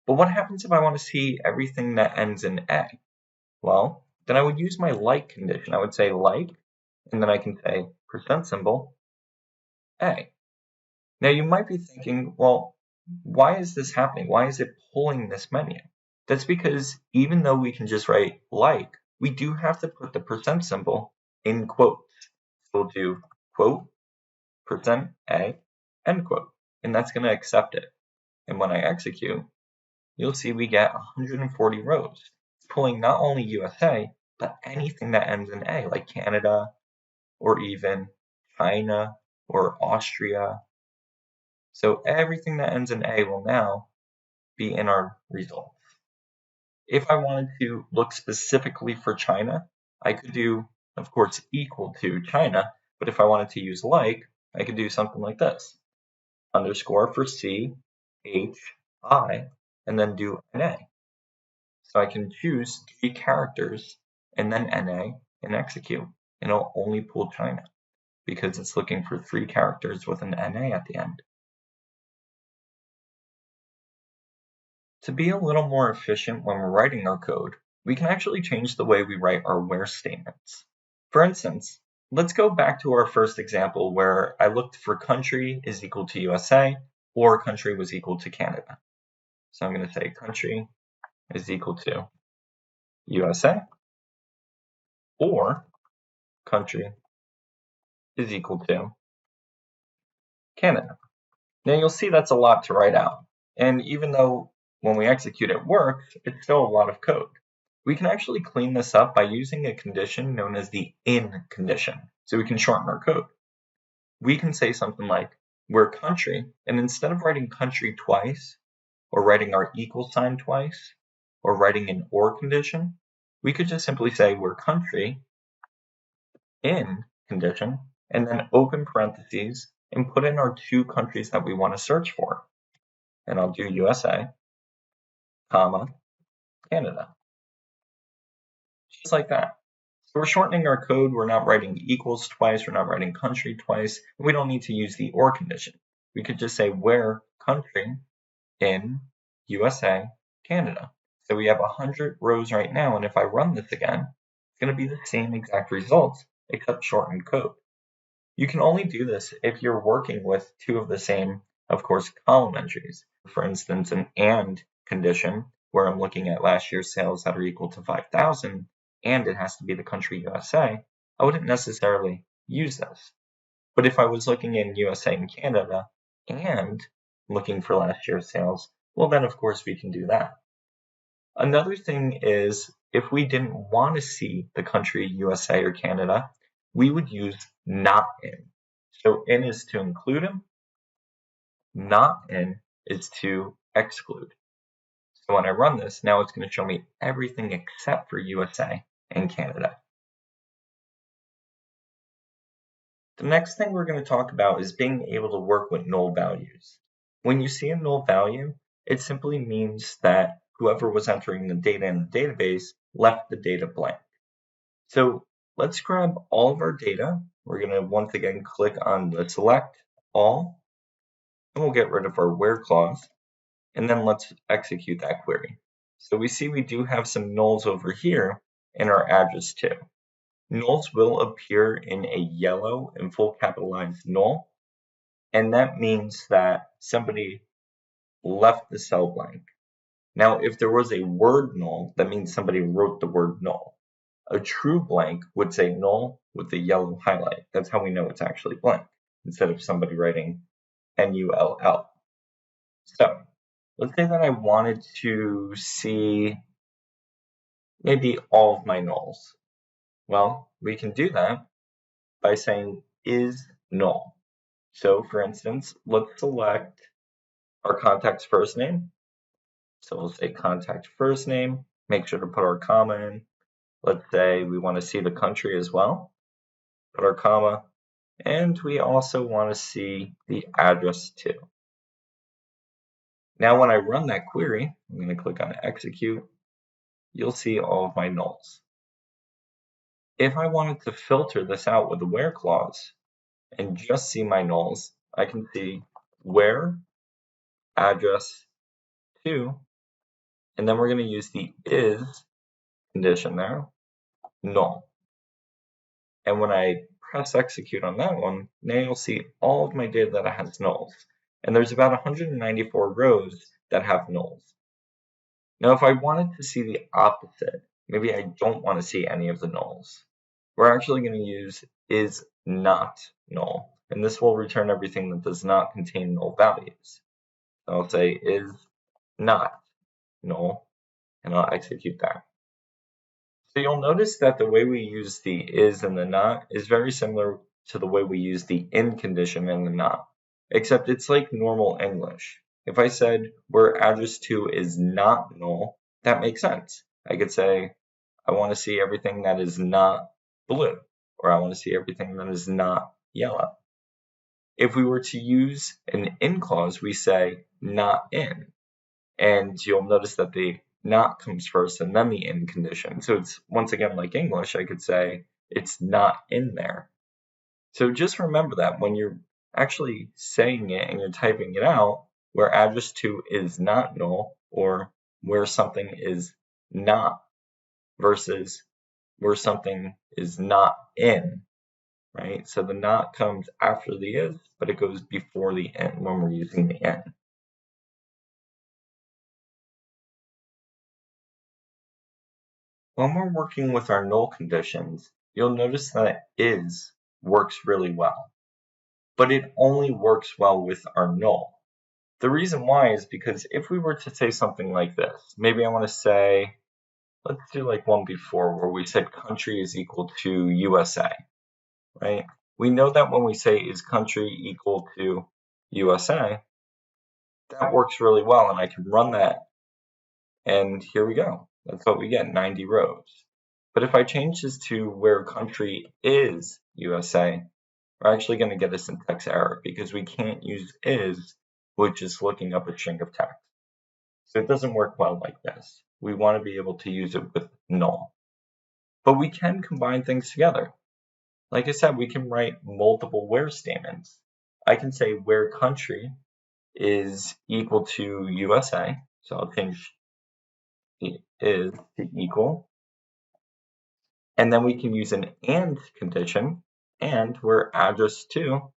But what happens if I want to see everything that ends in A? Well, then I would use my like condition. I would say like, and then I can say %symbol A. Now you might be thinking, well, why is this happening? Why is it pulling this menu? That's because even though we can just write like, we do have to put the %symbol in quotes. So we'll do quote, %A, end quote, and that's going to accept it. And when I execute, you'll see we get 140 rows. It's pulling not only USA, but anything that ends in A, like Canada, or even China, or Austria. So everything that ends in A will now be in our results. If I wanted to look specifically for China, I could do, of course, equal to China, but if I wanted to use like, I could do something like this. Underscore for C, H, I, and then do NA. So I can choose 3 characters and then NA and execute, and it'll only pull China because it's looking for 3 characters with an NA at the end. To be a little more efficient when we're writing our code, we can actually change the way we write our where statements. For instance, let's go back to our first example where I looked for country is equal to USA or country was equal to Canada. So I'm going to say country is equal to USA or country is equal to Canada. Now you'll see that's a lot to write out. And even though when we execute it works, it's still a lot of code. We can actually clean this up by using a condition known as the in condition. So we can shorten our code. We can say something like, we're country, and instead of writing country twice, or writing our equal sign twice, or writing an or condition, we could just simply say we're country in condition, and then open parentheses, and put in our 2 countries that we want to search for. And I'll do USA, comma, Canada. Just like that. So we're shortening our code. We're not writing equals twice. We're not writing country twice. We don't need to use the or condition. We could just say where country in USA, Canada. So we have 100 rows right now. And if I run this again, it's going to be the same exact results, except shortened code. You can only do this if you're working with 2 of the same, of course, column entries. For instance, an and condition where I'm looking at last year's sales that are equal to 5,000 and it has to be the country USA, I wouldn't necessarily use this. But if I was looking in USA and Canada and looking for last year's sales, well then of course we can do that. Another thing is if we didn't want to see the country USA or Canada, we would use not in. So in is to include them, not in is to exclude. So when I run this, now it's going to show me everything except for USA and Canada. The next thing we're going to talk about is being able to work with null values. When you see a null value, it simply means that whoever was entering the data in the database left the data blank. So let's grab all of our data. We're going to once again click on the select all, and we'll get rid of our where clause, and then let's execute that query. So we see we do have some nulls over here in our address too. Nulls will appear in a yellow and full capitalized null, and that means that somebody left the cell blank. Now, if there was a word null, that means somebody wrote the word null. A true blank would say null with a yellow highlight. That's how we know it's actually blank, instead of somebody writing NULL. So let's say that I wanted to see maybe all of my nulls. Well, we can do that by saying is null. So for instance, let's select our contact's first name. So we'll say contact first name, make sure to put our comma in. Let's say we want to see the country as well, put our comma, and we also want to see the address too. Now when I run that query, I'm going to click on execute, you'll see all of my nulls. If I wanted to filter this out with the where clause and just see my nulls, I can see where address to, and then we're going to use the is condition there, null. And when I press execute on that one, now you'll see all of my data that has nulls. And there's about 194 rows that have nulls. Now, if I wanted to see the opposite, maybe I don't want to see any of the nulls, we're actually going to use is not null. And this will return everything that does not contain null values. So I'll say is not null, and I'll execute that. So you'll notice that the way we use the is and the not is very similar to the way we use the in condition and the not, except it's like normal English. If I said where address to is not null, that makes sense. I could say I want to see everything that is not blue, or I want to see everything that is not yellow. If we were to use an in clause, we say not in, and you'll notice that the not comes first and then the in condition. So it's once again like English, I could say it's not in there. So just remember that when you're actually saying it and you're typing it out, where address to is not null, or where something is not versus where something is not in, right? So the not comes after the is, but it goes before the in when we're using the in. When we're working with our null conditions, you'll notice that is works really well, but it only works well with our null. The reason why is because if we were to say something like this, maybe I want to say, let's do like one before where we said country is equal to USA, right? We know that when we say is country equal to USA, that works really well, and I can run that, and here we go. That's what we get, 90 rows. But if I change this to where country is USA, we're actually going to get a syntax error because we can't use is with just looking up a string of text. So it doesn't work well like this. We want to be able to use it with null. But we can combine things together. Like I said, we can write multiple where statements. I can say where country is equal to USA. So I'll change the is to equal. And then we can use an and condition, and where address to,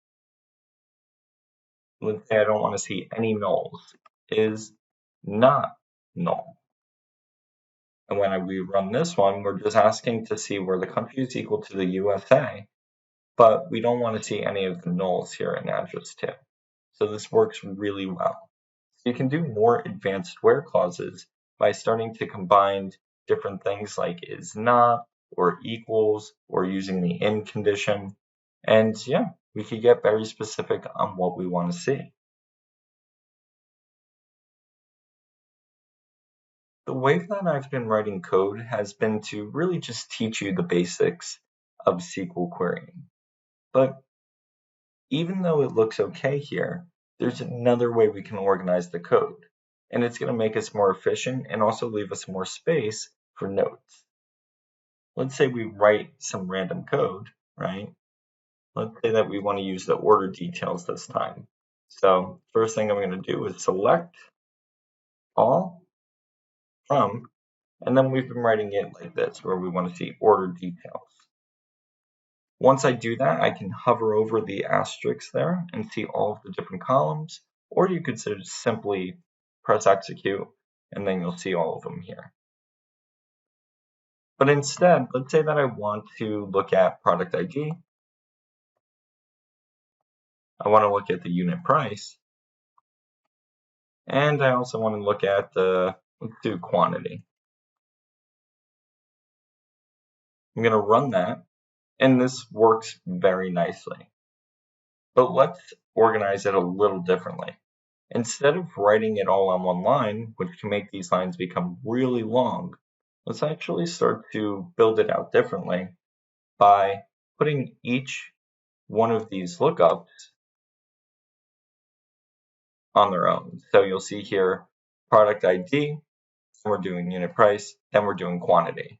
let's say I don't want to see any nulls, is not null. And when we run this one, we're just asking to see where the country is equal to the USA, but we don't want to see any of the nulls here in address to. So this works really well. So you can do more advanced where clauses by starting to combine different things like is not, or equals, or using the in condition. And yeah, we could get very specific on what we want to see. The way that I've been writing code has been to really just teach you the basics of SQL querying. But even though it looks okay here, there's another way we can organize the code. And it's going to make us more efficient and also leave us more space for notes. Let's say we write some random code, right? Let's say that we want to use the order details this time. So first thing I'm going to do is select all from, and then we've been writing it like this, where we want to see order details. Once I do that, I can hover over the asterisk there and see all of the different columns, or you could simply press execute, and then you'll see all of them here. But instead, let's say that I want to look at product ID. I want to look at the unit price. And I also want to look at let's do quantity. I'm going to run that, and this works very nicely. But let's organize it a little differently. Instead of writing it all on one line, which can make these lines become really long, let's actually start to build it out differently by putting each one of these lookups on their own. So you'll see here product ID, then we're doing unit price, then we're doing quantity,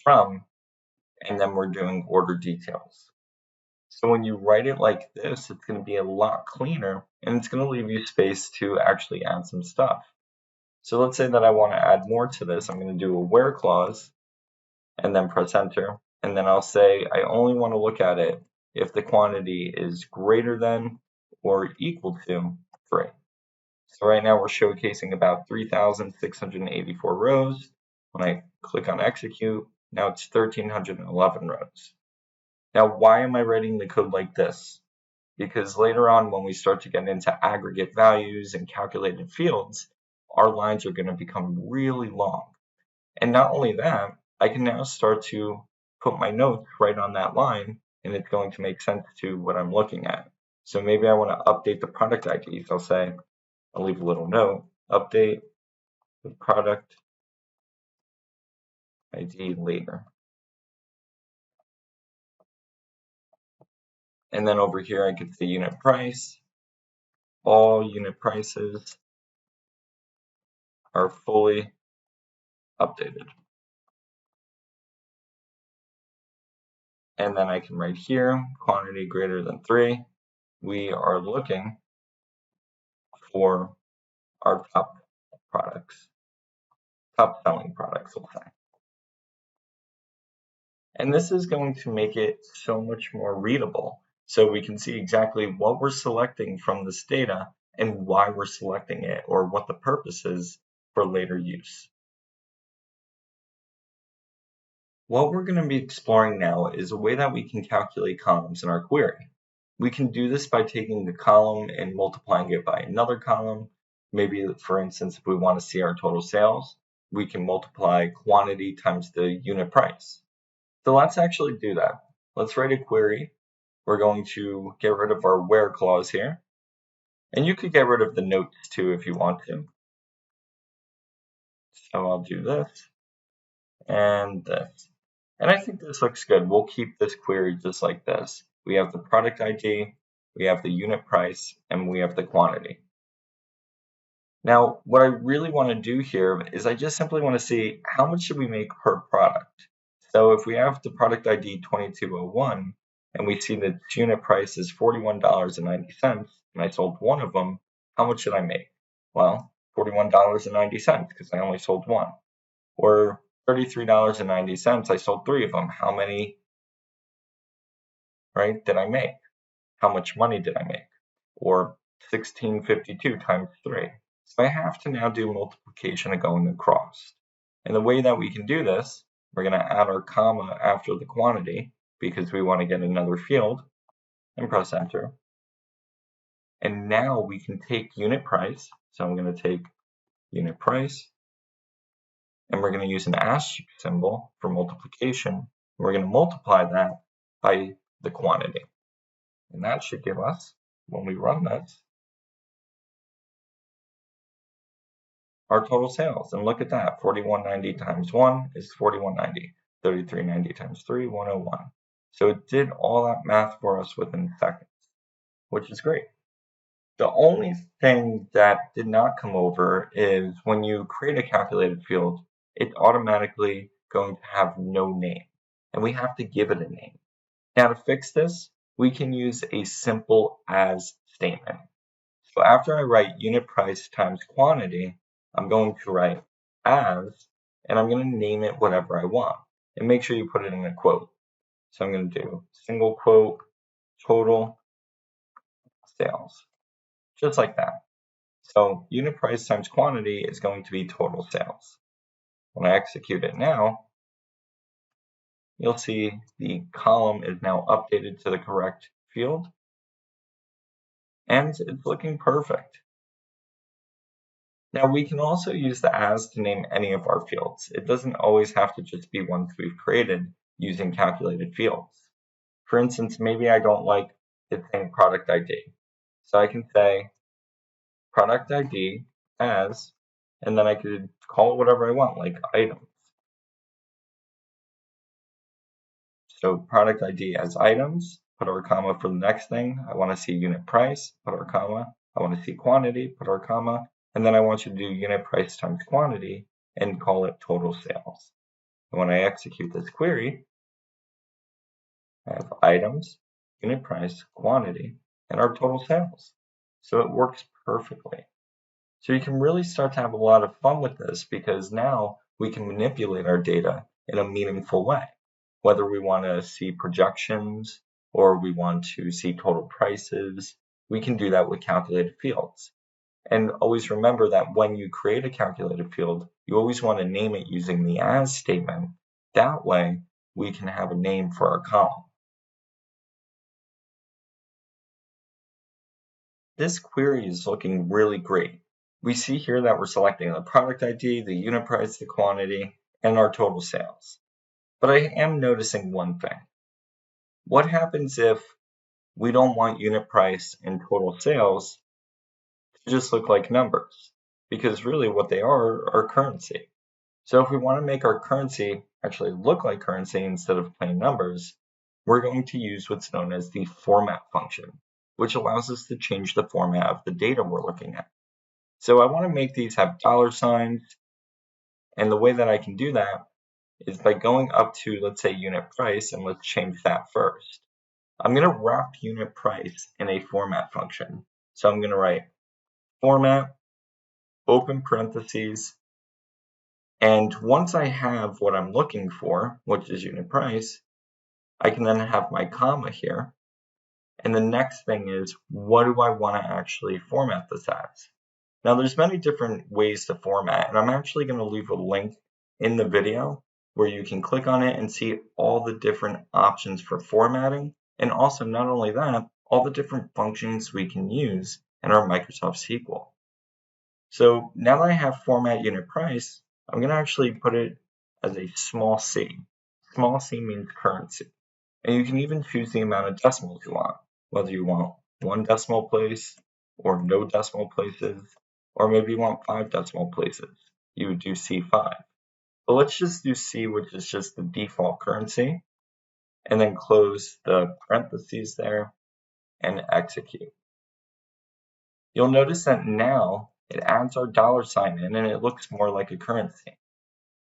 from, and then we're doing order details. So when you write it like this, it's going to be a lot cleaner, and it's going to leave you space to actually add some stuff. So let's say that I want to add more to this. I'm going to do a where clause and then press enter. And then I'll say I only want to look at it if the quantity is greater than or equal to 3. So right now we're showcasing about 3,684 rows. When I click on execute, now it's 1,311 rows. Now, why am I writing the code like this? Because later on, when we start to get into aggregate values and calculated fields, our lines are going to become really long. And not only that, I can now start to put my notes right on that line, and it's going to make sense to what I'm looking at. So maybe I want to update the product IDs. I'll leave a little note, update the product ID later. And then over here, I get the unit price. All unit prices are fully updated. And then I can write here, quantity greater than 3. We are looking for our top products, top selling products, we'll say. And this is going to make it so much more readable. So we can see exactly what we're selecting from this data and why we're selecting it, or what the purpose is for later use. What we're going to be exploring now is a way that we can calculate columns in our query. We can do this by taking the column and multiplying it by another column. Maybe, for instance, if we want to see our total sales, we can multiply quantity times the unit price. So let's actually do that. Let's write a query. We're going to get rid of our where clause here. And you could get rid of the notes too if you want to. So I'll do this and this. And I think this looks good. We'll keep this query just like this. We have the product ID, we have the unit price, and we have the quantity. Now, what I really want to do here is I just simply want to see how much should we make per product. So if we have the product ID 2201 and we see that unit price is $41.90 and I sold one of them, how much should I make? Well, $41.90 because I only sold one. Or $33.90, I sold 3 of them. How many, right, did I make? How much money did I make? Or 1652 times 3. So I have to now do multiplication of going across. And the way that we can do this, we're going to add our comma after the quantity because we want to get another field, and press enter. And now we can take unit price. So I'm going to take unit price, and we're going to use an asterisk symbol for multiplication. We're going to multiply that by the quantity. And that should give us, when we run this, our total sales. And look at that, 4190 times 1 is 4190. 3390 times 3, 101. So it did all that math for us within seconds, which is great. The only thing that did not come over is when you create a calculated field, it's automatically going to have no name, and we have to give it a name. Now to fix this, we can use a simple as statement. So after I write unit price times quantity, I'm going to write as, and I'm going to name it whatever I want. And make sure you put it in a quote. So I'm going to do single quote, total sales, just like that. So unit price times quantity is going to be total sales. When I execute it now, you'll see the column is now updated to the correct field, and it's looking perfect. Now we can also use the as to name any of our fields. It doesn't always have to just be ones we've created using calculated fields. For instance, maybe I don't like it saying product ID. So I can say product ID as, and then I could call it whatever I want, like items. So product ID as items, put our comma for the next thing. I want to see unit price, put our comma. I want to see quantity, put our comma. And then I want you to do unit price times quantity and call it total sales. And when I execute this query, I have items, unit price, quantity, and our total sales. So it works perfectly. So you can really start to have a lot of fun with this because now we can manipulate our data in a meaningful way. Whether we want to see projections or we want to see total prices, we can do that with calculated fields. And always remember that when you create a calculated field, you always want to name it using the as statement. That way, we can have a name for our column. This query is looking really great. We see here that we're selecting the product ID, the unit price, the quantity, and our total sales. But I am noticing one thing. What happens if we don't want unit price and total sales to just look like numbers? Because really what they are currency. So if we want to make our currency actually look like currency instead of plain numbers, we're going to use what's known as the format function, which allows us to change the format of the data we're looking at. So I want to make these have dollar signs, and the way that I can do that is by going up to, let's say, unit price, and let's change that first. I'm going to wrap unit price in a format function. So I'm going to write format, open parentheses, and once I have what I'm looking for, which is unit price, I can then have my comma here. And the next thing is, what do I want to actually format this as? Now, there's many different ways to format, and I'm actually going to leave a link in the video where you can click on it and see all the different options for formatting. And also, not only that, all the different functions we can use in our Microsoft SQL. So now that I have format unit price, I'm going to actually put it as a small c. Small c means currency. And you can even choose the amount of decimals you want, whether you want 1 decimal place or no decimal places, or maybe you want 5 decimal places. You would do C5. But let's just do C, which is just the default currency, and then close the parentheses there and execute. You'll notice that now it adds our dollar sign in and it looks more like a currency.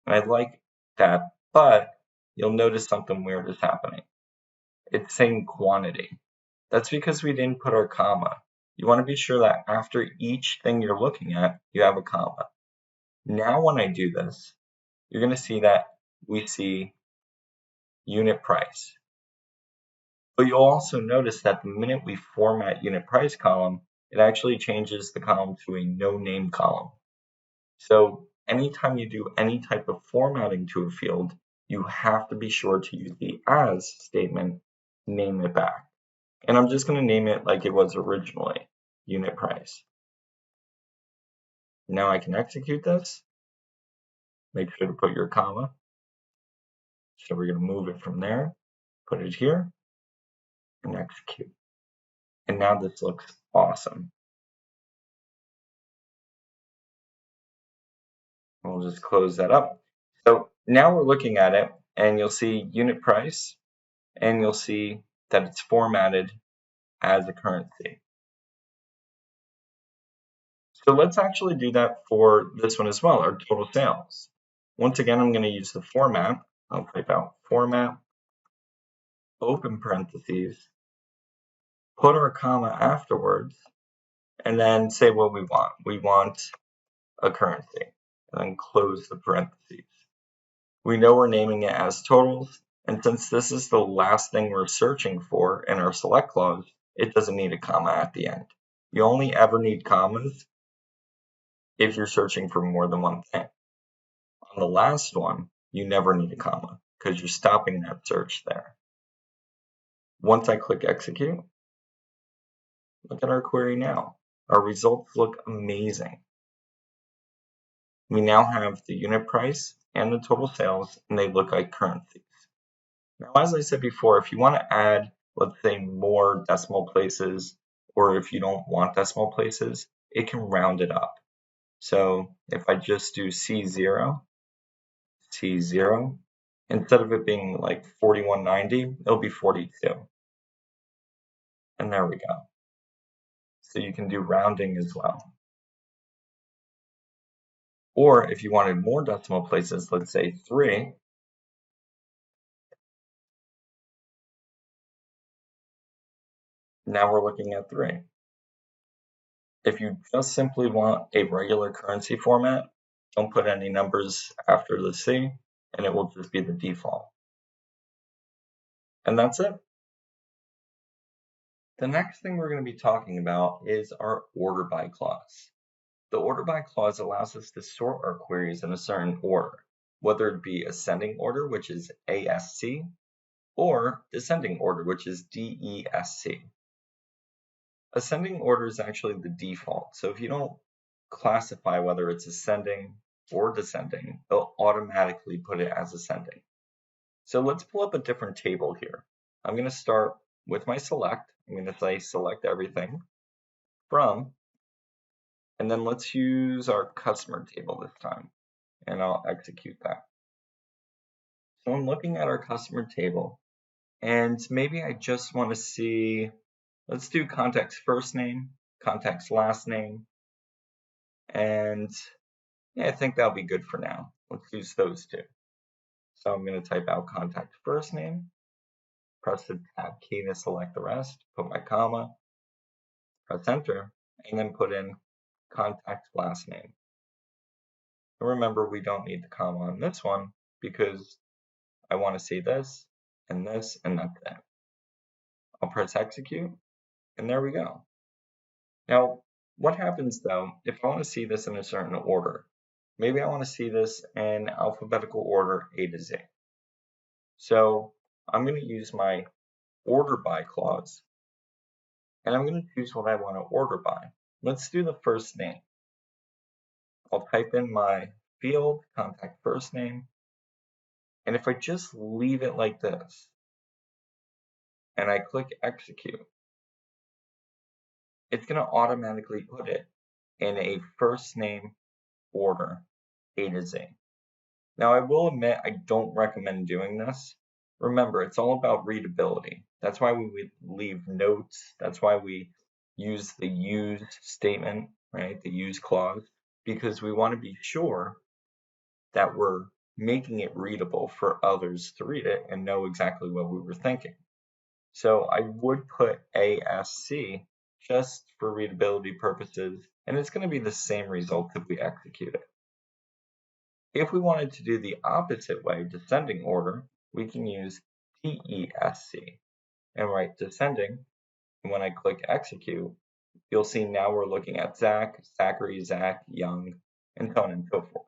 And I like that, but you'll notice something weird is happening. It's saying quantity. That's because we didn't put our comma. You want to be sure that after each thing you're looking at, you have a comma. Now when I do this, you're going to see that we see unit price. But you'll also notice that the minute we format unit price column, it actually changes the column to a no name column. So anytime you do any type of formatting to a field, you have to be sure to use the as statement, name it back. And I'm just going to name it like it was originally, unit price. Now I can execute this. Make sure to put your comma. So we're going to move it from there, put it here, and execute. And now this looks awesome. We'll just close that up. So now we're looking at it, and you'll see unit price, and you'll see that it's formatted as a currency. So let's actually do that for this one as well, our total sales. Once again, I'm going to use the format. I'll type out format, open parentheses, put our comma afterwards, and then say what we want. We want a currency, and then close the parentheses. We know we're naming it as totals, and since this is the last thing we're searching for in our select clause, it doesn't need a comma at the end. You only ever need commas if you're searching for more than one thing. On the last one, you never need a comma because you're stopping that search there. Once I click execute, look at our query now. Our results look amazing. We now have the unit price and the total sales, and they look like currencies. Now, as I said before, if you want to add, let's say, more decimal places, or if you don't want decimal places, it can round it up. So if I just do C0, instead of it being like 4190, it'll be 42. And there we go. So you can do rounding as well. Or if you wanted more decimal places, let's say 3, now we're looking at 3. If you just simply want a regular currency format, don't put any numbers after the C, and it will just be the default. And that's it. The next thing we're going to be talking about is our order by clause. The order by clause allows us to sort our queries in a certain order, whether it be ascending order, which is ASC, or descending order, which is DESC. Ascending order is actually the default, so if you don't classify whether it's ascending or descending, it'll automatically put it as ascending. So let's pull up a different table here. I'm going to start with my select. I'm going to say select everything from, and then let's use our customer table this time, and I'll execute that. So I'm looking at our customer table, and maybe I just want to see, let's do contact's first name, contact's last name, and yeah, I think that'll be good for now. Let's use those two. So I'm going to type out contact first name, press the tab key to select the rest, put my comma, press enter, and then put in contact last name. And remember, we don't need the comma on this one because I want to see this, and that's it. I'll press execute, and there we go. Now, what happens though if I want to see this in a certain order? Maybe I want to see this in alphabetical order A to Z. So I'm going to use my order by clause, and I'm going to choose what I want to order by. Let's do the first name. I'll type in my field, contact first name, and if I just leave it like this, and I click execute, it's going to automatically put it in a first name order, A to Z. Now, I will admit I don't recommend doing this. Remember, it's all about readability. That's why we leave notes. That's why we use the use statement, right? The use clause, because we want to be sure that we're making it readable for others to read it and know exactly what we were thinking. So I would put ASC just for readability purposes, and it's going to be the same result if we execute it. If we wanted to do the opposite way, descending order, we can use DESC and write descending. And when I click execute, you'll see now we're looking at Zach, Zachary, Zach, Young, and so on and so forth.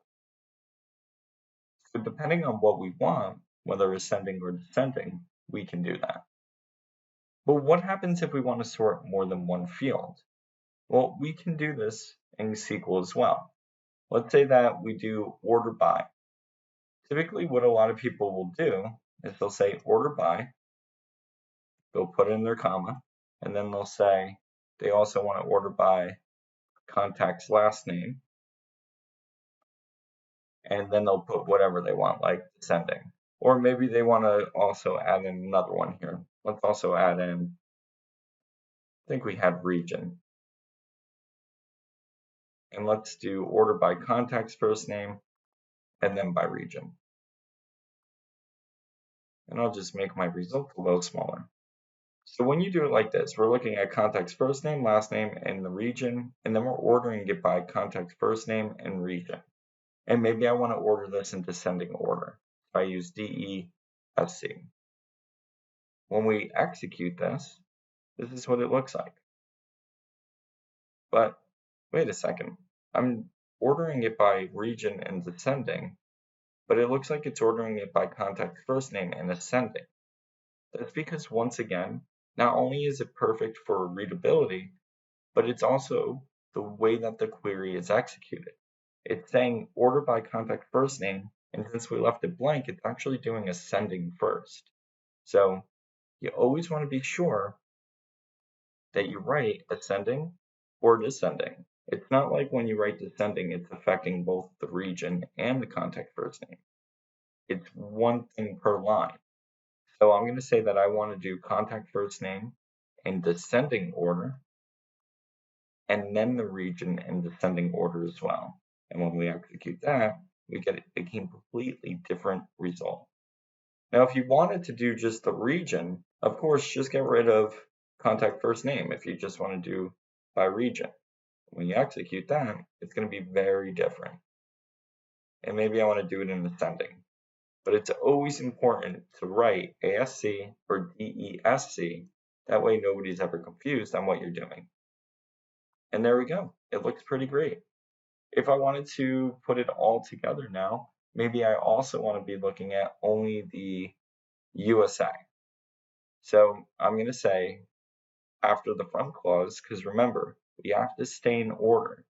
So depending on what we want, whether ascending or descending, we can do that. But what happens if we want to sort more than one field? Well, we can do this in SQL as well. Let's say that we do order by. Typically, what a lot of people will do is they'll say order by, they'll put in their comma, and then they'll say they also want to order by contact's last name, and then they'll put whatever they want, like descending. Or maybe they want to also add in another one here. Let's also add in, I think we had region. And let's do order by context first name, and then by region. And I'll just make my result a little smaller. So when you do it like this, we're looking at context first name, last name, and the region, and then we're ordering it by context first name and region. And maybe I want to order this in descending order. So I use DESC. When we execute this, this is what it looks like. But wait a second, I'm ordering it by region and descending, but it looks like it's ordering it by context first name and ascending. That's because, once again, not only is it perfect for readability, but it's also the way that the query is executed. It's saying order by context first name, and since we left it blank, it's actually doing ascending first. So you always want to be sure that you write ascending or descending. It's not like when you write descending, it's affecting both the region and the context first name. It's one thing per line. So I'm going to say that I want to do context first name in descending order, and then the region in descending order as well. And when we execute that, we get a completely different result. Now, if you wanted to do just the region, of course, just get rid of context first name if you just want to do by region. When you execute that, it's going to be very different. And maybe I want to do it in ascending. But it's always important to write ASC or DESC. That way nobody's ever confused on what you're doing. And there we go. It looks pretty great. If I wanted to put it all together now, maybe I also want to be looking at only the USA. So I'm going to say after the from clause, because remember, we have to stay in order.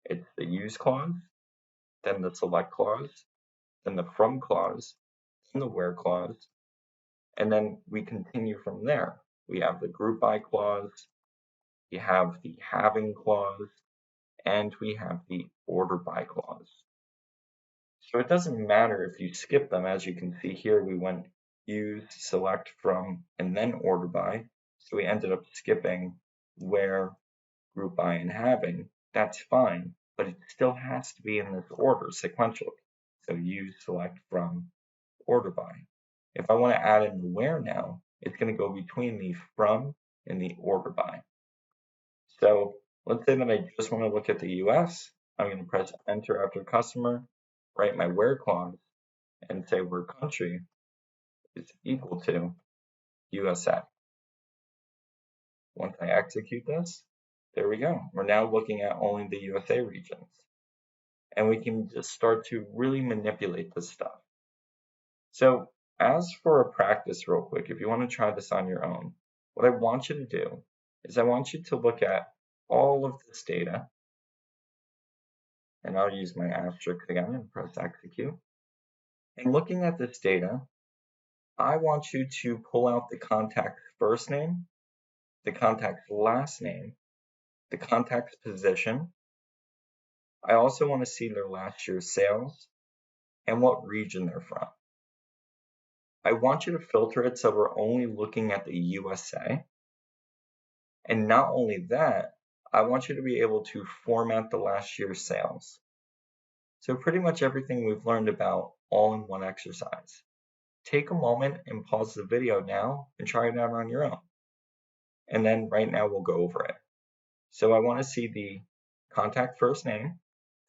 It's the use clause, then the select clause, then the from clause, then the where clause, and then we continue from there. We have the group by clause, we have the having clause, and we have the order by clause. So it doesn't matter if you skip them. As you can see here, we went use, select, from, and then order by. So we ended up skipping where, group by, and having. That's fine, but it still has to be in this order sequentially. So use, select, from, order by. If I want to add in the where now, it's going to go between the from and the order by. So let's say that I just want to look at the US. I'm going to press enter after customer, write my where clause, and say where country is equal to USA. Once I execute this, there we go. We're now looking at only the USA regions. And we can just start to really manipulate this stuff. So as for a practice real quick, if you want to try this on your own, what I want you to do is I want you to look at all of this data, and I'll use my asterisk again and press execute. And looking at this data, I want you to pull out the contact first name, the contact last name, the contact's position. I also want to see their last year's sales and what region they're from. I want you to filter it so we're only looking at the USA. And not only that, I want you to be able to format the last year's sales. So pretty much everything we've learned about all in one exercise. Take a moment and pause the video now and try it out on your own. And then right now we'll go over it. So I want to see the contact first name.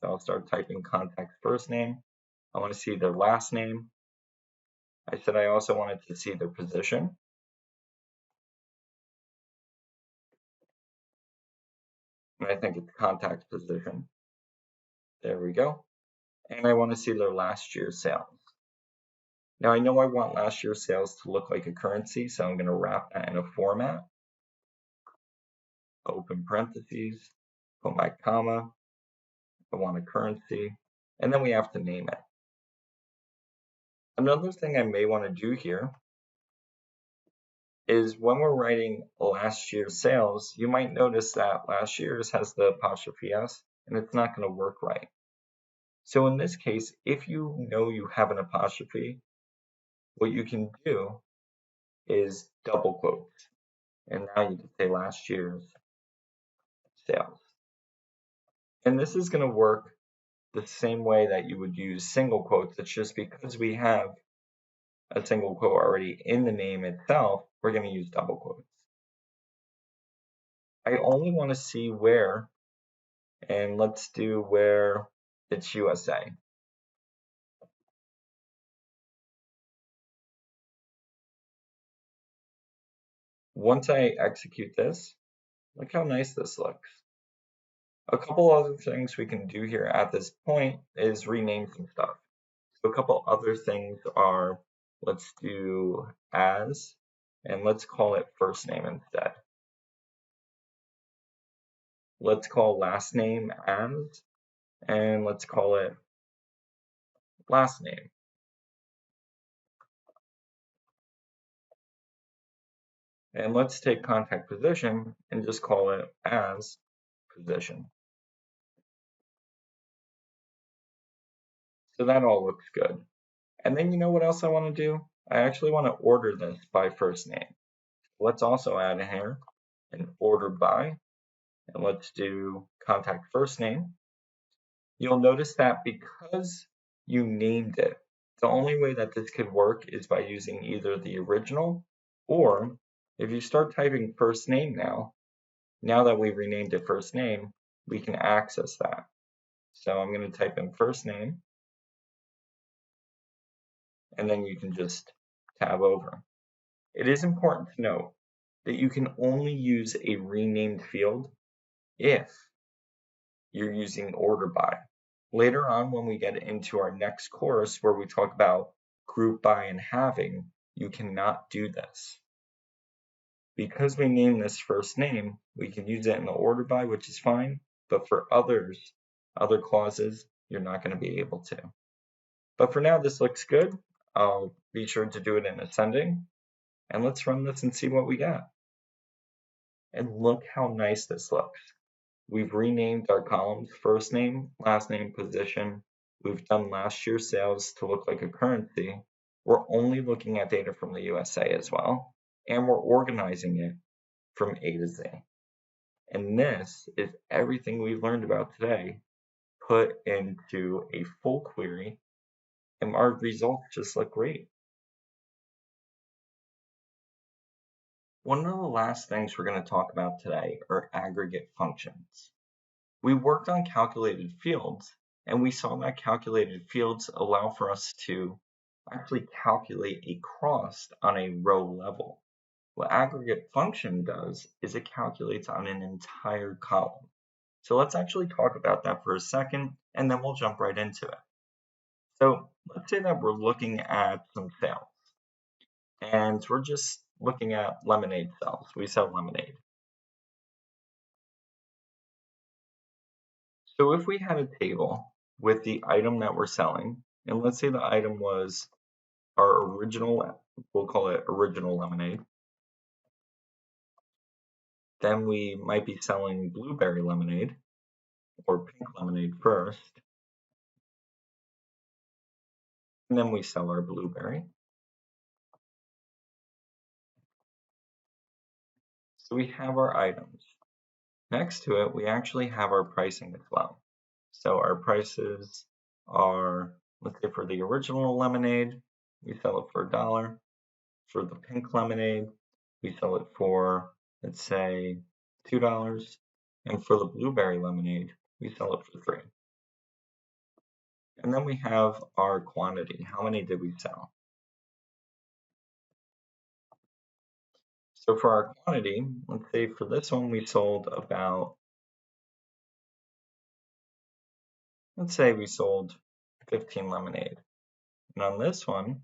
So I'll start typing contact first name. I want to see their last name. I said I also wanted to see their position. And I think it's contact position. There we go. And I want to see their last year's sales. Now I know I want last year's sales to look like a currency, so I'm going to wrap that in a format. Open parentheses, put my comma. I want a currency, and then we have to name it. Another thing I may want to do here is when we're writing last year's sales, you might notice that last year's has the apostrophe S, and it's not going to work right. So in this case, if you know you have an apostrophe, what you can do is double quotes. And now you can say last year's sales. And this is going to work the same way that you would use single quotes. It's just because we have a single quote already in the name itself, we're going to use double quotes. I only want to see where, and let's do where it's USA. Once I execute this, look how nice this looks. A couple other things we can do here at this point is rename some stuff. So a couple other things are, let's do as, and let's call it first name instead. Let's call last name as, and let's call it last name. And let's take contact position and just call it as position. So that all looks good. And then you know what else I want to do? I actually want to order this by first name. Let's also add in here an order by, and let's do contact first name. You'll notice that because you named it, the only way that this could work is by using either the original, or if you start typing first name now that we've renamed it first name, we can access that. So I'm going to type in first name, and then you can just tab over. It is important to note that you can only use a renamed field if you're using order by. Later on, when we get into our next course where we talk about group by and halving, you cannot do this. Because we name this first name, we can use it in the order by, which is fine, but for other clauses, you're not going to be able to. But for now, this looks good. I'll be sure to do it in ascending, and let's run this and see what we got. And look how nice this looks. We've renamed our columns first name, last name, position. We've done last year's sales to look like a currency. We're only looking at data from the USA as well, and we're organizing it from A to Z. And this is everything we've learned about today put into a full query, and our results just look great. One of the last things we're going to talk about today are aggregate functions. We worked on calculated fields, and we saw that calculated fields allow for us to actually calculate a cross on a row level. What aggregate function does is it calculates on an entire column. So let's actually talk about that for a second, and then we'll jump right into it. So let's say that we're looking at some sales, and we're just looking at lemonade sales. We sell lemonade. So if we had a table with the item that we're selling, and let's say the item was our original, we'll call it original lemonade, then we might be selling blueberry lemonade or pink lemonade first, and then we sell our blueberry. So we have our items. Next to it, we actually have our pricing as well. So our prices are, let's say for the original lemonade, we sell it for $1. For the pink lemonade, we sell it for, let's say, $2. And for the blueberry lemonade, we sell it for $3. And then we have our quantity. How many did we sell? So for our quantity, let's say for this one, we sold about, let's say we sold 15 lemonade. And on this one,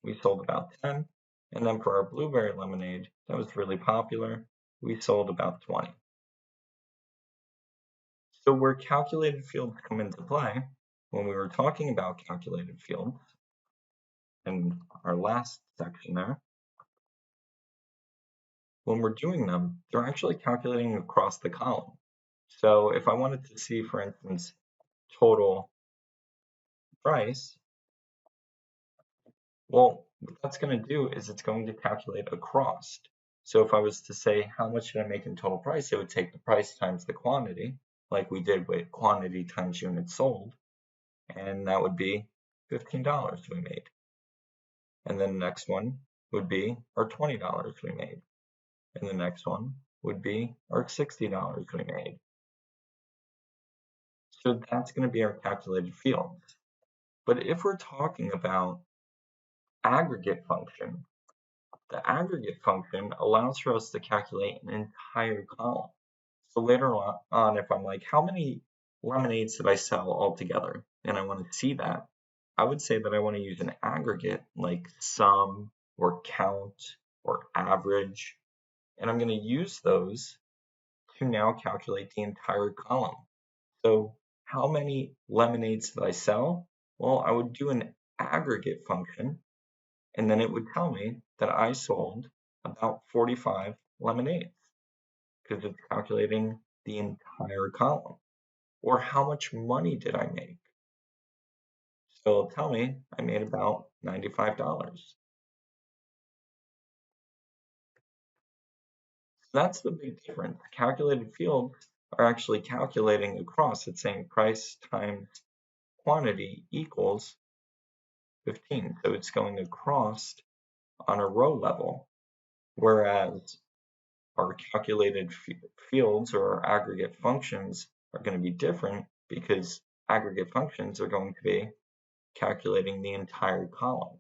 we sold about 10. And then for our blueberry lemonade, that was really popular, we sold about 20. So where calculated fields come into play, when we were talking about calculated fields in our last section there, when we're doing them, they're actually calculating across the column. So if I wanted to see, for instance, total price, well, what that's going to do is it's going to calculate across. So if I was to say how much did I make in total price, it would take the price times the quantity, like we did with quantity times units sold, and that would be $15 we made. And then the next one would be our $20 we made. And the next one would be our $60 we made. So that's going to be our calculated fields. But if we're talking about aggregate function, the aggregate function allows for us to calculate an entire column. So later on, if I'm like, how many lemonades did I sell altogether? And I want to see that, I would say that I want to use an aggregate like sum or count or average. And I'm going to use those to now calculate the entire column. So how many lemonades did I sell? Well, I would do an aggregate function, and then it would tell me that I sold about 45 lemonades because it's calculating the entire column. Or how much money did I make? So it'll tell me I made about $95. So that's the big difference. Calculated fields are actually calculating across. It's saying price times quantity equals 15. So it's going across on a row level, whereas our calculated fields or our aggregate functions are going to be different because aggregate functions are going to be calculating the entire column.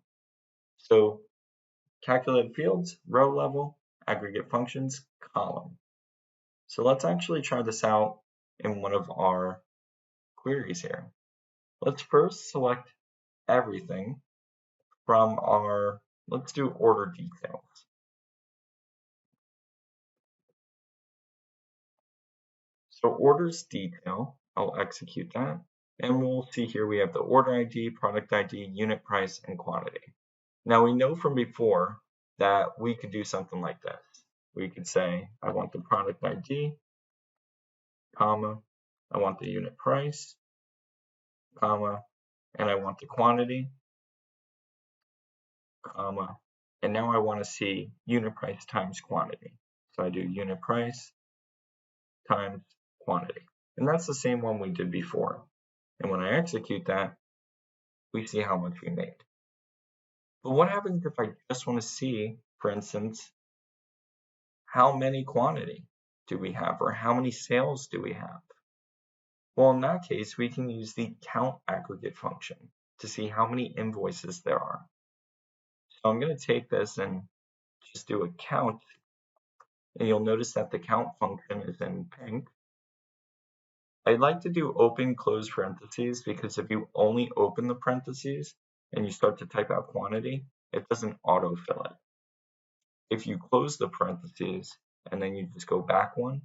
So calculated fields, row level, aggregate functions, column. So let's actually try this out in one of our queries here. Let's first select everything from our, let's do order details. So orders detail, I'll execute that. And we'll see here we have the order ID, product ID, unit price, and quantity. Now we know from before that we could do something like this. We could say, I want the product ID, comma, I want the unit price, comma, and I want the quantity, comma, and now I want to see unit price times quantity. So I do unit price times quantity. And that's the same one we did before. And when I execute that, we see how much we made. But what happens if I just want to see, for instance, how many quantity do we have or how many sales do we have? Well, in that case, we can use the count aggregate function to see how many invoices there are. So I'm going to take this and just do a count, and you'll notice that the count function is in pink. I like to do open close parentheses because if you only open the parentheses and you start to type out quantity, it doesn't autofill it. If you close the parentheses and then you just go back one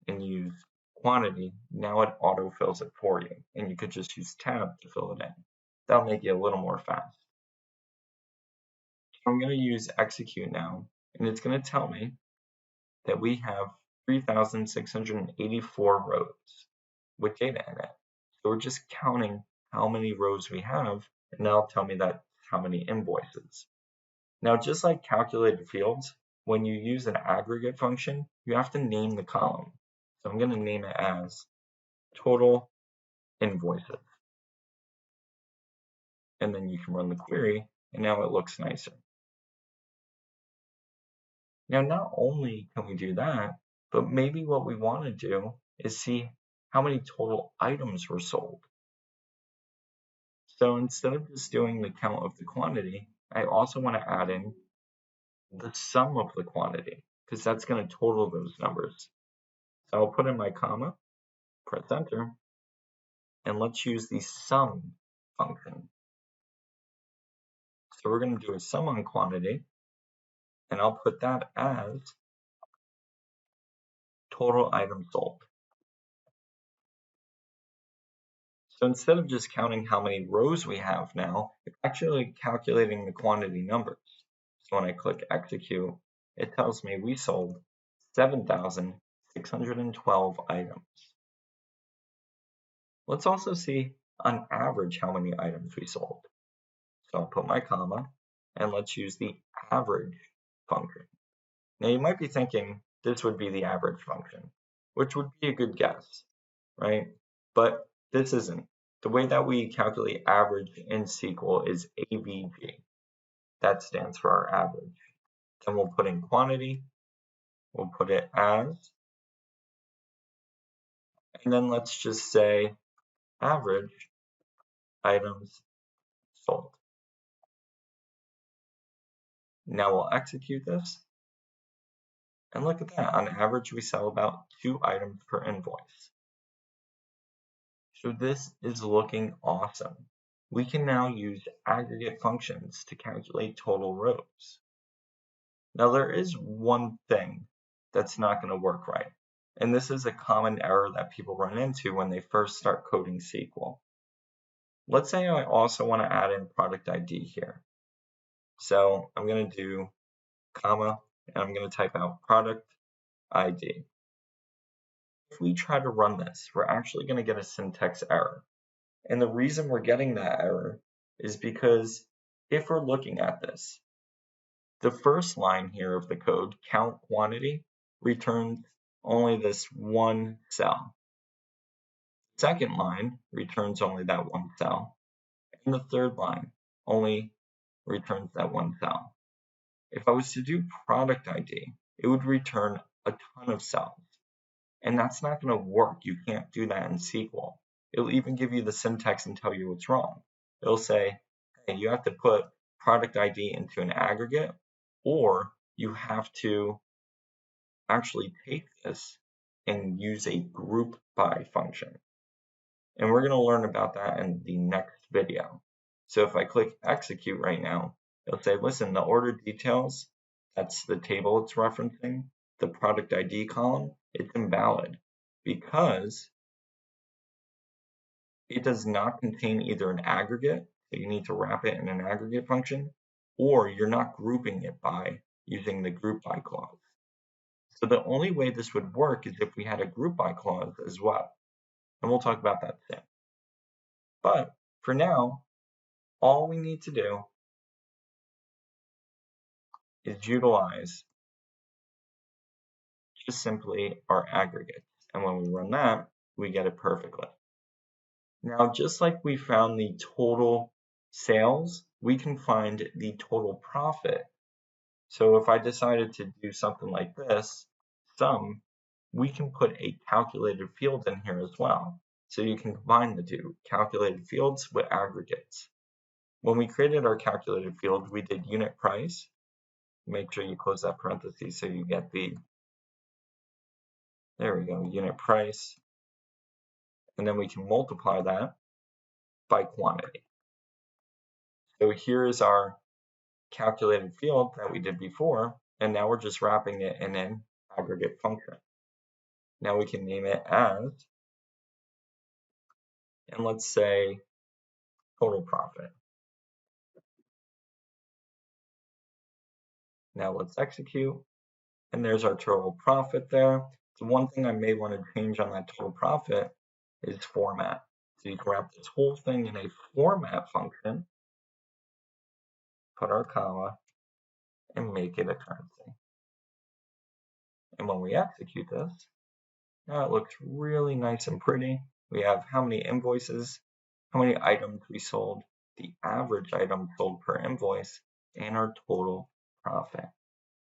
and use quantity, now it autofills it for you, and you could just use tab to fill it in. That'll make it a little more fast. So I'm going to use execute now, and it's going to tell me that we have 3,684 rows with data in it. So we're just counting how many rows we have, and that'll tell me that how many invoices. Now, just like calculated fields, when you use an aggregate function, you have to name the column. So I'm going to name it as total invoices. And then you can run the query, and now it looks nicer. Now, not only can we do that, but maybe what we want to do is see how many total items were sold. So instead of just doing the count of the quantity, I also want to add in the sum of the quantity, because that's going to total those numbers. So I'll put in my comma, press enter, and let's use the sum function. So we're going to do a sum on quantity, and I'll put that as total items sold. So instead of just counting how many rows we have now, it's actually calculating the quantity numbers. So when I click execute, it tells me we sold 7,612 items. Let's also see on average how many items we sold. So I'll put my comma, and let's use the average function. Now you might be thinking this would be the average function, which would be a good guess, right? But this isn't. The way that we calculate average in SQL is AVG. That stands for our average. Then we'll put in quantity, we'll put it as, and then let's just say average items sold. Now we'll execute this, and look at that. On average, we sell about 2 items per invoice. So this is looking awesome. We can now use aggregate functions to calculate total rows. Now there is one thing that's not going to work right, and this is a common error that people run into when they first start coding SQL. Let's say I also want to add in product ID here. So I'm going to do comma, and I'm going to type out product ID. If we try to run this, we're actually going to get a syntax error. And the reason we're getting that error is because if we're looking at this, the first line here of the code, count quantity, returns only this one cell. Second line returns only that one cell. And the third line only returns that one cell. If I was to do product ID, it would return a ton of cells. And that's not going to work. You can't do that in SQL. It'll even give you the syntax and tell you what's wrong. It'll say, hey, you have to put product ID into an aggregate, or you have to actually take this and use a group by function. And we're going to learn about that in the next video. So if I click execute right now, it'll say, listen, the order details, that's the table it's referencing, the product ID column, it's invalid because it does not contain either an aggregate, so you need to wrap it in an aggregate function, or you're not grouping it by using the group by clause. So the only way this would work is if we had a group by clause as well. And we'll talk about that soon. But for now, all we need to do is utilize just simply our aggregates. And when we run that, we get it perfectly. Now, just like we found the total sales, we can find the total profit. So if I decided to do something like this, sum, we can put a calculated field in here as well. So you can combine the two, calculated fields with aggregates. When we created our calculated field, we did unit price. Make sure you close that parenthesis so you get the, there we go, unit price. And then we can multiply that by quantity. So here is our calculated field that we did before, and now we're just wrapping it in an aggregate function. Now we can name it as, and let's say total profit. Now let's execute, and there's our total profit there. So one thing I may want to change on that total profit is format. So you can wrap this whole thing in a format function, put our comma, and make it a currency. And when we execute this, now it looks really nice and pretty. We have how many invoices, how many items we sold, the average item sold per invoice, and our total profit.